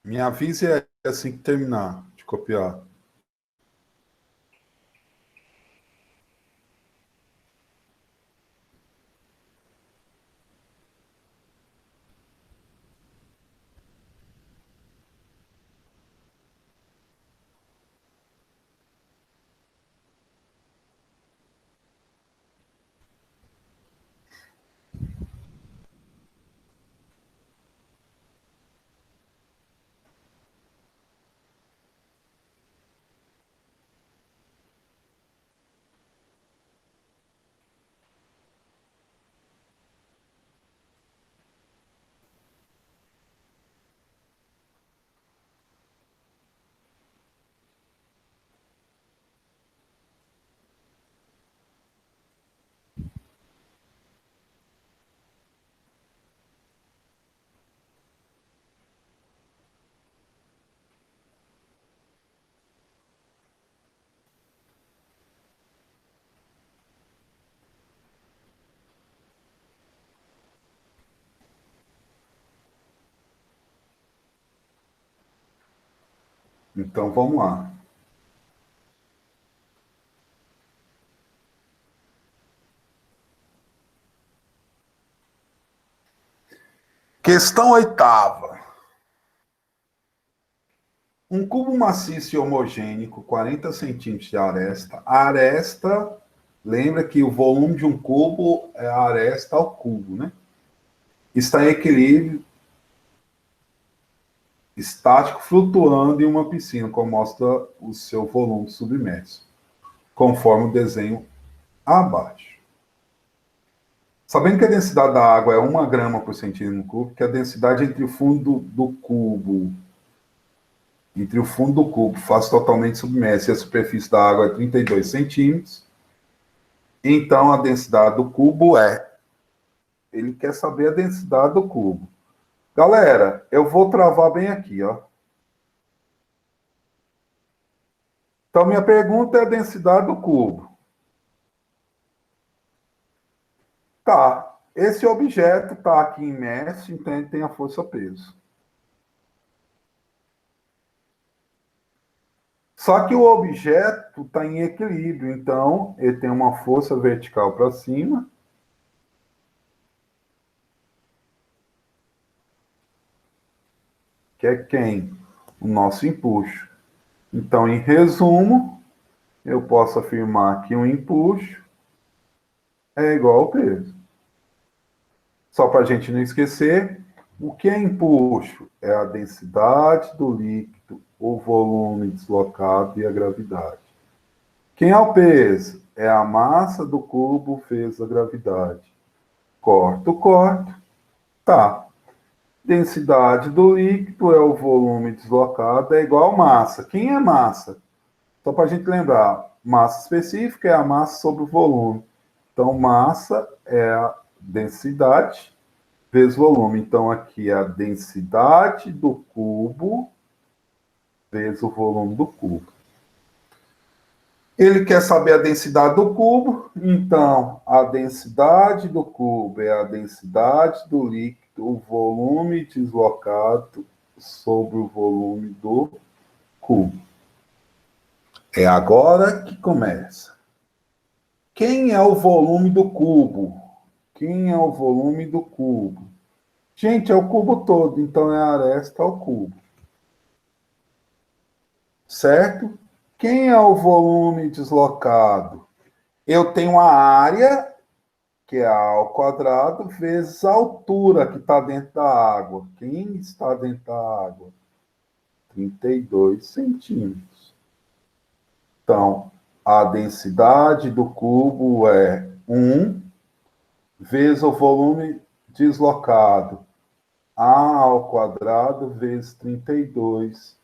Speaker 1: Me avise assim que terminar de copiar. Então, vamos lá. Questão oitava. Um cubo maciço e homogêneo, 40 centímetros de aresta. A aresta, lembra que o volume de um cubo é a aresta ao cubo, né? Está em equilíbrio estático flutuando em uma piscina, como mostra o seu volume submerso, conforme o desenho abaixo. Sabendo que a densidade da água é 1 grama por centímetro cúbico, que a densidade entre o fundo do cubo faz totalmente submerso e a superfície da água é 32 centímetros, então a densidade do cubo é. Ele quer saber a densidade do cubo. Galera, eu vou travar bem aqui, ó. Então, minha pergunta é a densidade do cubo. Tá, esse objeto está aqui imerso, então ele tem a força-peso. Só que o objeto está em equilíbrio, então ele tem uma força vertical para cima. Que é quem? O nosso empuxo. Então, em resumo, eu posso afirmar que um empuxo é igual ao peso. Só para a gente não esquecer, o que é empuxo? É a densidade do líquido, o volume deslocado e a gravidade. Quem é o peso? É a massa do cubo vezes a gravidade. Corto. Tá. Densidade do líquido é o volume deslocado, é igual a massa. Quem é massa? Só para a gente lembrar, massa específica é a massa sobre o volume. Então, massa é a densidade vezes volume. Então, aqui é a densidade do cubo vezes o volume do cubo. Ele quer saber a densidade do cubo, então a densidade do cubo é a densidade do líquido o volume deslocado sobre o volume do cubo. É agora que começa. Quem é o volume do cubo? Quem é o volume do cubo? Gente, é o cubo todo, então é a aresta ao cubo. Certo? Quem é o volume deslocado? Eu tenho a área, que é A ao quadrado, vezes a altura que está dentro da água. Quem está dentro da água? 32 centímetros. Então, a densidade do cubo é 1 vezes o volume deslocado, A ao quadrado vezes 32,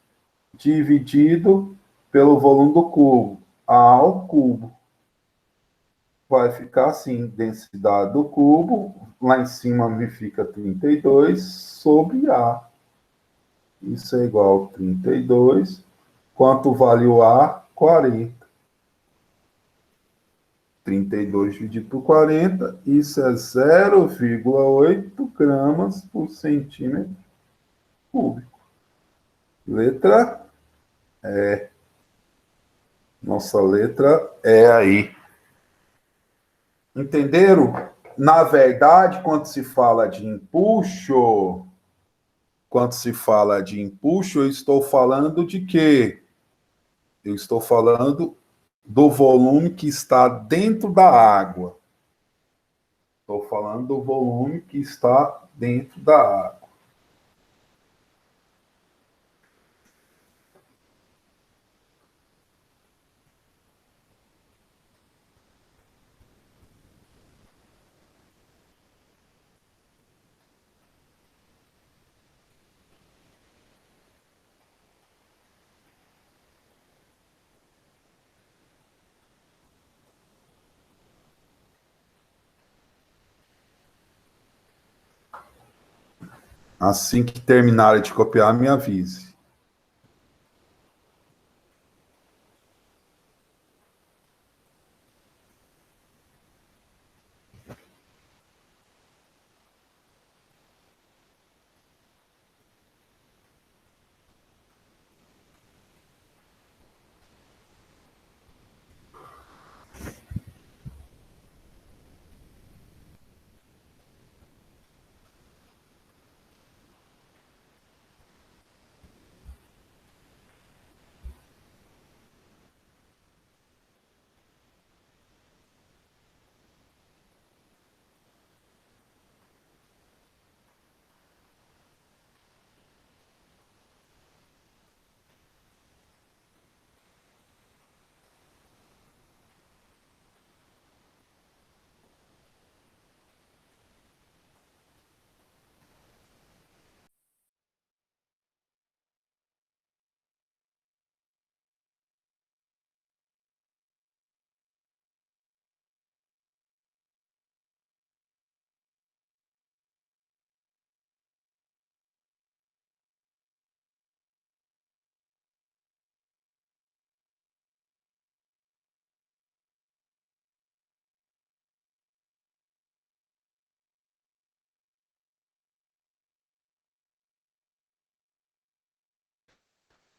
Speaker 1: dividido pelo volume do cubo, A ao cubo. Vai ficar assim, densidade do cubo, lá em cima me fica 32 sobre A. Isso é igual a 32. Quanto vale o A? 40. 32 dividido por 40, isso é 0,8 gramas por centímetro cúbico. Letra E. Nossa letra é aí. Entenderam? Na verdade, quando se fala de empuxo, eu estou falando de quê? Eu estou falando do volume que está dentro da água. Estou falando do volume que está dentro da água. Assim que terminarem de copiar, me avise.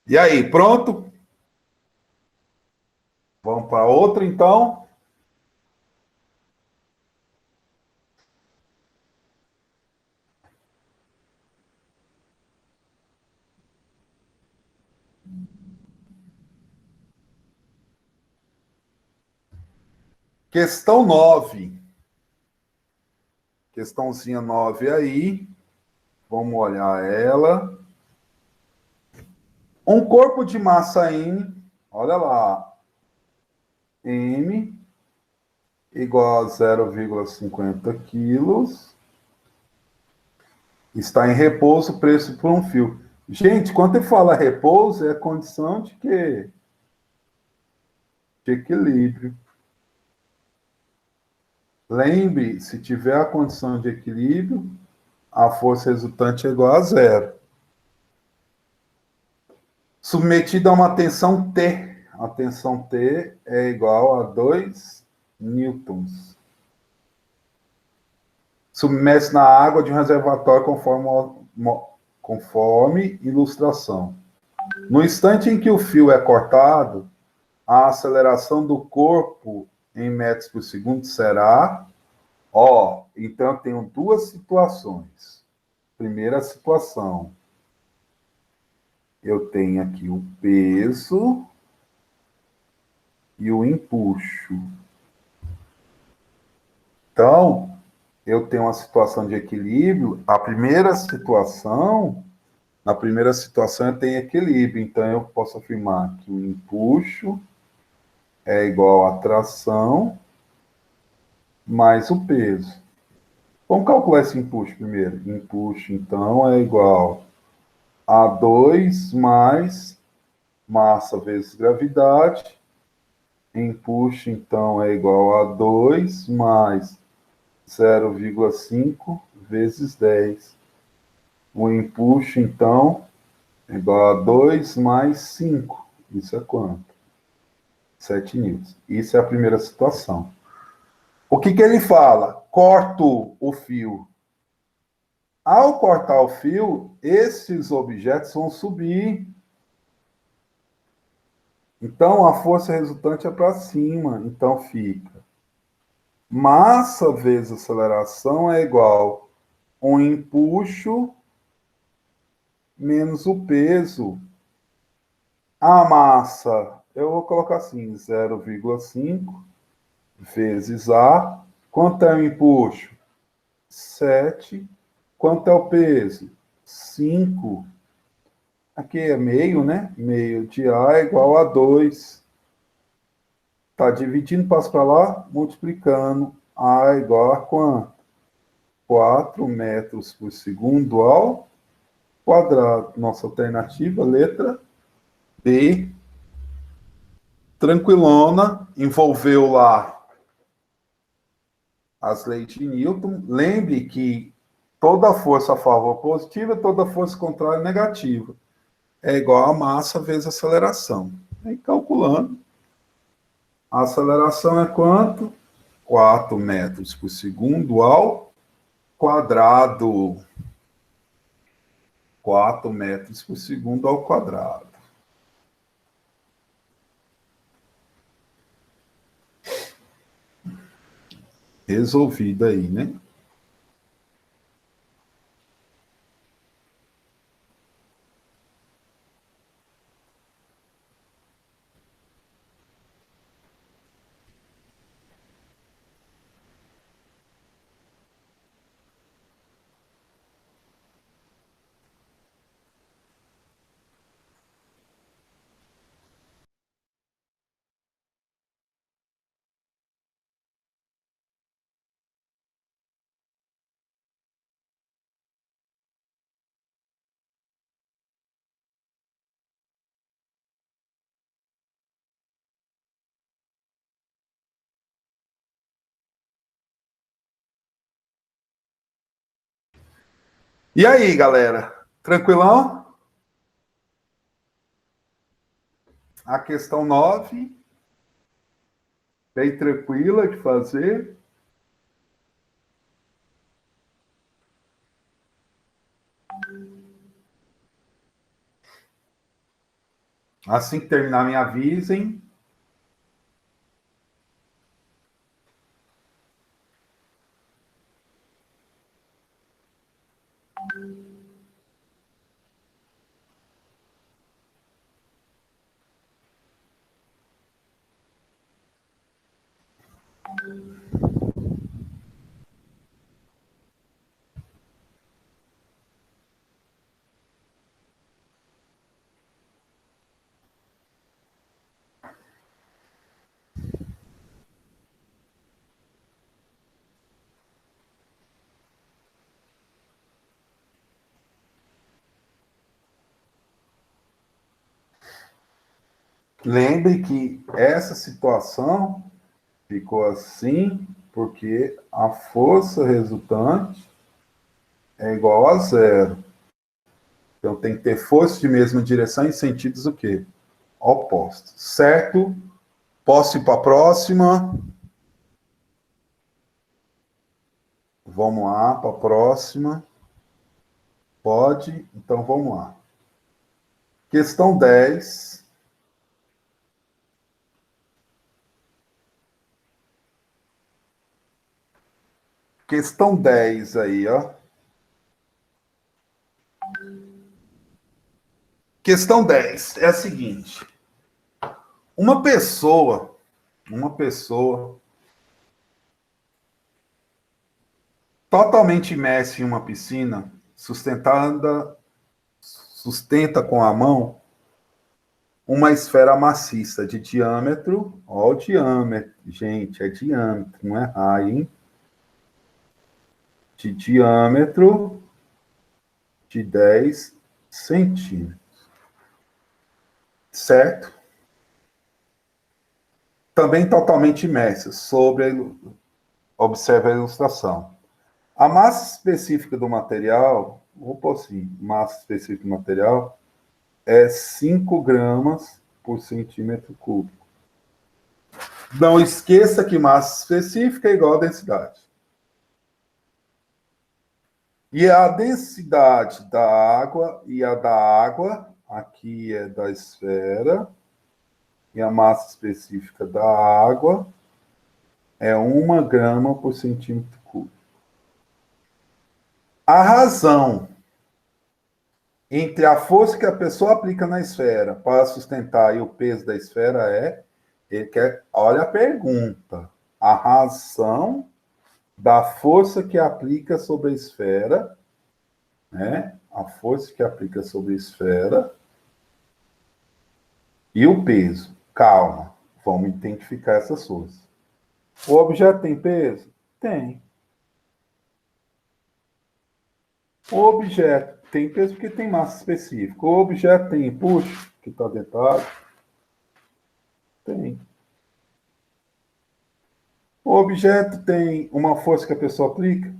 Speaker 1: E aí, pronto? Vamos para outra, então? Questão 9. Questãozinha 9 aí. Vamos olhar ela. Um corpo de massa M, olha lá, M igual a 0,50 quilos, está em repouso, preso por um fio. Gente, quando ele fala repouso, é condição de quê? De equilíbrio. Lembre, se tiver a condição de equilíbrio, a força resultante é igual a zero. Submetido a uma tensão T. A tensão T é igual a 2 newtons. submerge na água de um reservatório conforme ilustração. No instante em que o fio é cortado, a aceleração do corpo em metros por segundo será... então eu tenho duas situações. Primeira situação, eu tenho aqui o peso e o empuxo. Então, eu tenho uma situação de equilíbrio. Na primeira situação eu tenho equilíbrio. Então, eu posso afirmar que o empuxo é igual à tração mais o peso. Vamos calcular esse empuxo primeiro. Empuxo, então, é igual a 2 mais massa vezes gravidade. Empuxo, então, é igual a 2 mais 0,5 vezes 10. O empuxo, então, é igual a 2 mais 5. Isso é quanto? 7 newtons. Isso é a primeira situação. O que ele fala? Corto o fio. Ao cortar o fio, esses objetos vão subir. Então, a força resultante é para cima. Então, fica massa vezes aceleração é igual a um empuxo menos o peso. A massa, eu vou colocar assim, 0,5 vezes A. Quanto é o empuxo? 7. Quanto é o peso? 5. Aqui é meio, né? Meio de A é igual a 2. Está dividindo, passa para lá, multiplicando. A é igual a quanto? 4 metros por segundo ao quadrado. Nossa alternativa, letra B. Tranquilona, envolveu lá as leis de Newton. Lembre que toda força a favor positiva, toda força contrária negativa. É igual a massa vezes a aceleração. Aí, calculando. A aceleração é quanto? 4 metros por segundo ao quadrado. 4 metros por segundo ao quadrado. Resolvido aí, né? E aí, galera? Tranquilão? A questão 9, bem tranquila de fazer. Assim que terminar, me avisem. Lembre que essa situação ficou assim porque a força resultante é igual a zero. Então tem que ter força de mesma direção em sentidos o quê? Opostos. Certo? Posso ir para a próxima? Vamos lá para a próxima. Pode? Então vamos lá. Questão 10. Questão 10 aí, ó. Questão 10 é a seguinte. Uma pessoa totalmente imersa em uma piscina, sustenta com a mão uma esfera maciça de diâmetro, ó o diâmetro, gente, é diâmetro, não é raio, hein? De diâmetro de 10 centímetros. Certo? Também totalmente imersa observe a ilustração. A massa específica do material, vou pôr assim, massa específica do material é 5 gramas por centímetro cúbico. Não esqueça que massa específica é igual a densidade. E a densidade da água e a da água, aqui é da esfera, e a massa específica da água é 1 grama por centímetro cúbico. A razão entre a força que a pessoa aplica na esfera para sustentar e o peso da esfera olha a pergunta, a razão da força que aplica sobre a esfera, né? A força que aplica sobre a esfera e o peso. Calma, vamos identificar essas forças. O objeto tem peso? Tem. O objeto tem peso porque tem massa específica. O objeto tem empuxo, que está dentro da água? Tem. O objeto tem uma força que a pessoa aplica?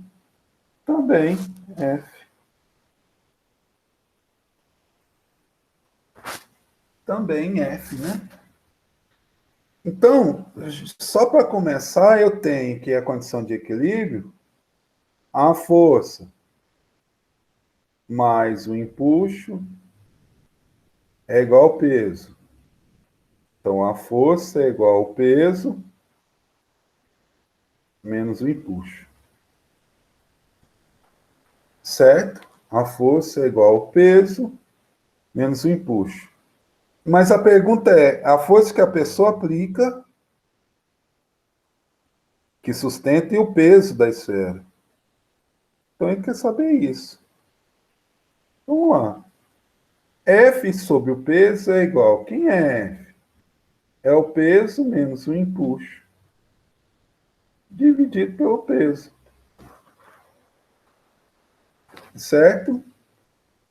Speaker 1: Também, F. Também F, né? Então, só para começar, eu tenho que a condição de equilíbrio, a força mais o empuxo é igual ao peso. Então, a força é igual ao peso menos o empuxo. Certo? A força é igual ao peso menos o empuxo. Mas a pergunta é, a força que a pessoa aplica que sustenta e o peso da esfera. Então, a gente quer saber isso. Vamos lá. F sobre o peso é igual. Quem é F? É o peso menos o empuxo dividido pelo peso. Certo?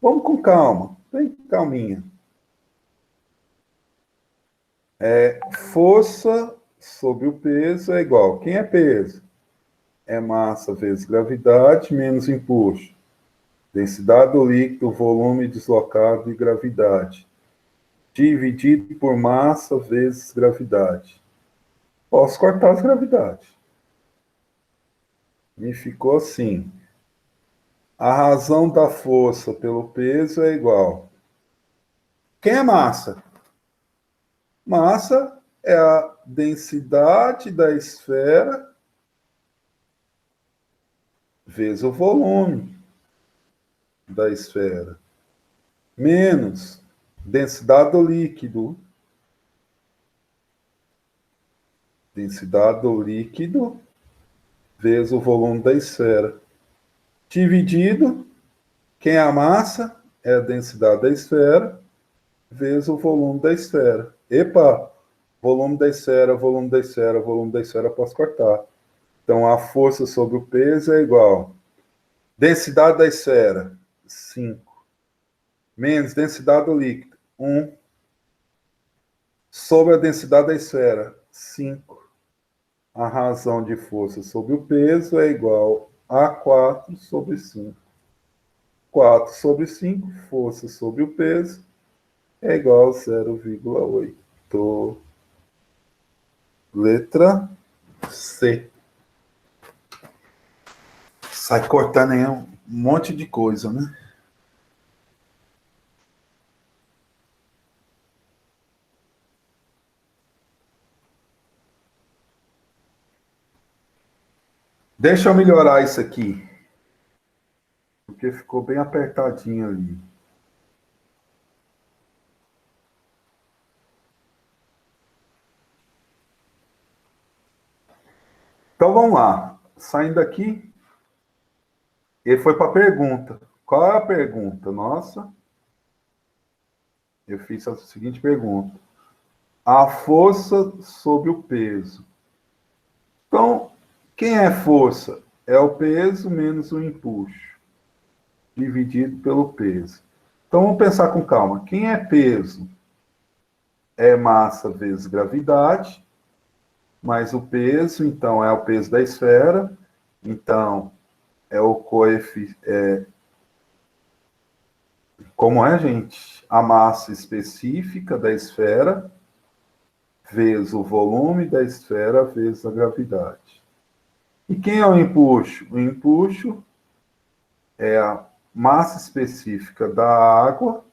Speaker 1: Vamos com calma. Bem calminha. Força sobre o peso é igual. Quem é peso? É massa vezes gravidade menos empuxo. Densidade do líquido, volume deslocado e gravidade. Dividido por massa vezes gravidade. Posso cortar as gravidades. Me ficou assim. A razão da força pelo peso é igual. Quem é massa? Massa é a densidade da esfera vezes o volume da esfera, menos densidade do líquido. Densidade do líquido vezes o volume da esfera. Dividido, quem é a massa? É a densidade da esfera vezes o volume da esfera. Epa! Volume da esfera, volume da esfera, volume da esfera, posso cortar. Então, a força sobre o peso é igual. Densidade da esfera, 5. Menos densidade do líquido, 1. Sobre a densidade da esfera, 5. A razão de força sobre o peso é igual a 4 sobre 5. 4 sobre 5, força sobre o peso, é igual a 0,8. Letra C. Sai cortando aí um monte de coisa, né? Deixa eu melhorar isso aqui, porque ficou bem apertadinho ali. Então vamos lá. Saindo aqui, ele foi para a pergunta. Qual é a pergunta? Nossa, eu fiz a seguinte pergunta: a força sobre o peso. Então, quem é força? É o peso menos o empuxo, dividido pelo peso. Então, vamos pensar com calma. Quem é peso? É massa vezes gravidade, mais o peso, então, é o peso da esfera. Então, é o coeficiente. Como é, gente? A massa específica da esfera vezes o volume da esfera vezes a gravidade. E quem é o empuxo? O empuxo é a massa específica da água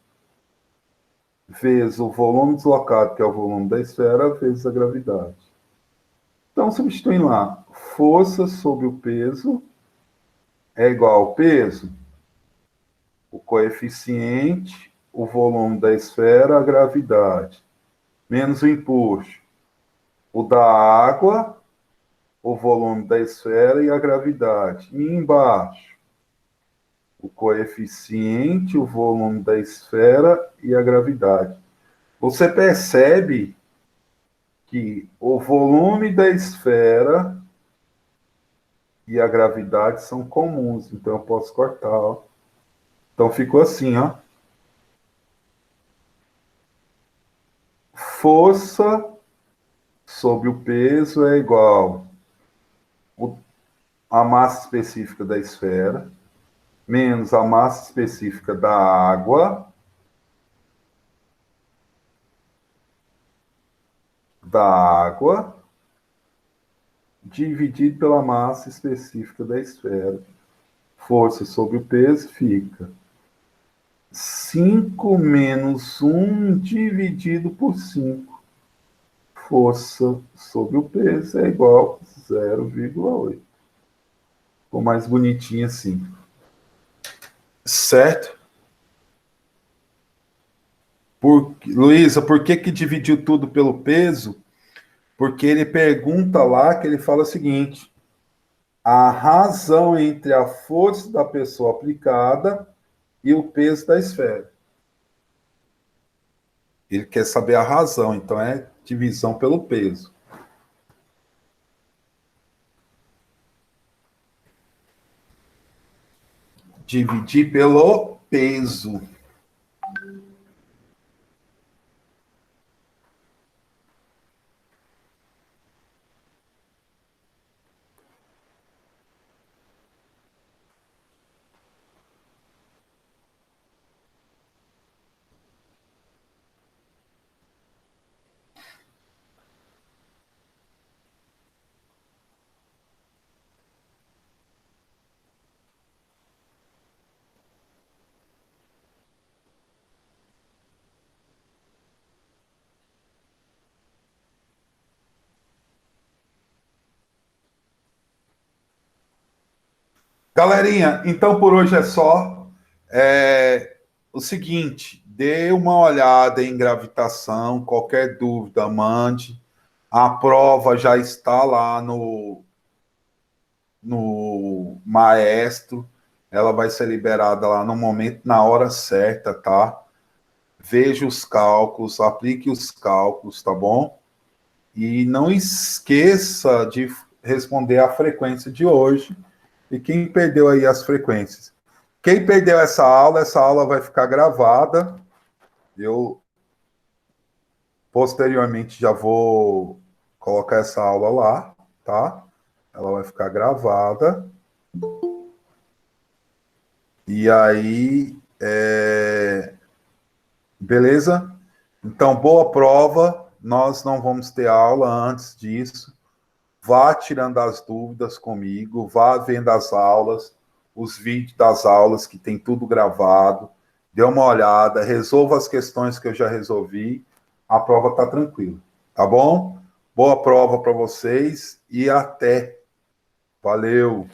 Speaker 1: vezes o volume deslocado, que é o volume da esfera, vezes a gravidade. Então, substituindo lá, força sobre o peso é igual ao peso, o coeficiente, o volume da esfera, a gravidade, menos o empuxo, o da água, o volume da esfera e a gravidade. E embaixo, o coeficiente, o volume da esfera e a gravidade. Você percebe que o volume da esfera e a gravidade são comuns, então eu posso cortar. Ó. Então ficou assim, ó. Força sobre o peso é igual a massa específica da esfera menos a massa específica da água dividido pela massa específica da esfera. Força sobre o peso fica 5 menos 1 dividido por 5. Força sobre o peso é igual a 0,8. Ficou mais bonitinho assim. Certo? Luísa, por que dividiu tudo pelo peso? Porque ele pergunta lá, que ele fala o seguinte: a razão entre a força da pessoa aplicada e o peso da esfera. Ele quer saber a razão, então é divisão pelo peso. Dividir pelo peso. Galerinha, então por hoje é só. O seguinte, dê uma olhada em gravitação, qualquer dúvida, mande. A prova já está lá no Maestro, ela vai ser liberada lá no momento, na hora certa, tá? Veja os cálculos, aplique os cálculos, tá bom? E não esqueça de responder a frequência de hoje. E quem perdeu aí as frequências? Quem perdeu essa aula vai ficar gravada. Eu posteriormente já vou colocar essa aula lá, tá? Ela vai ficar gravada. E aí, beleza? Então, boa prova. Nós não vamos ter aula antes disso. Vá tirando as dúvidas comigo, vá vendo as aulas. os vídeos das aulas, que tem tudo gravado, dê uma olhada, resolva as questões que eu já resolvi, a prova está tranquila, tá bom? Boa prova para vocês e até. Valeu!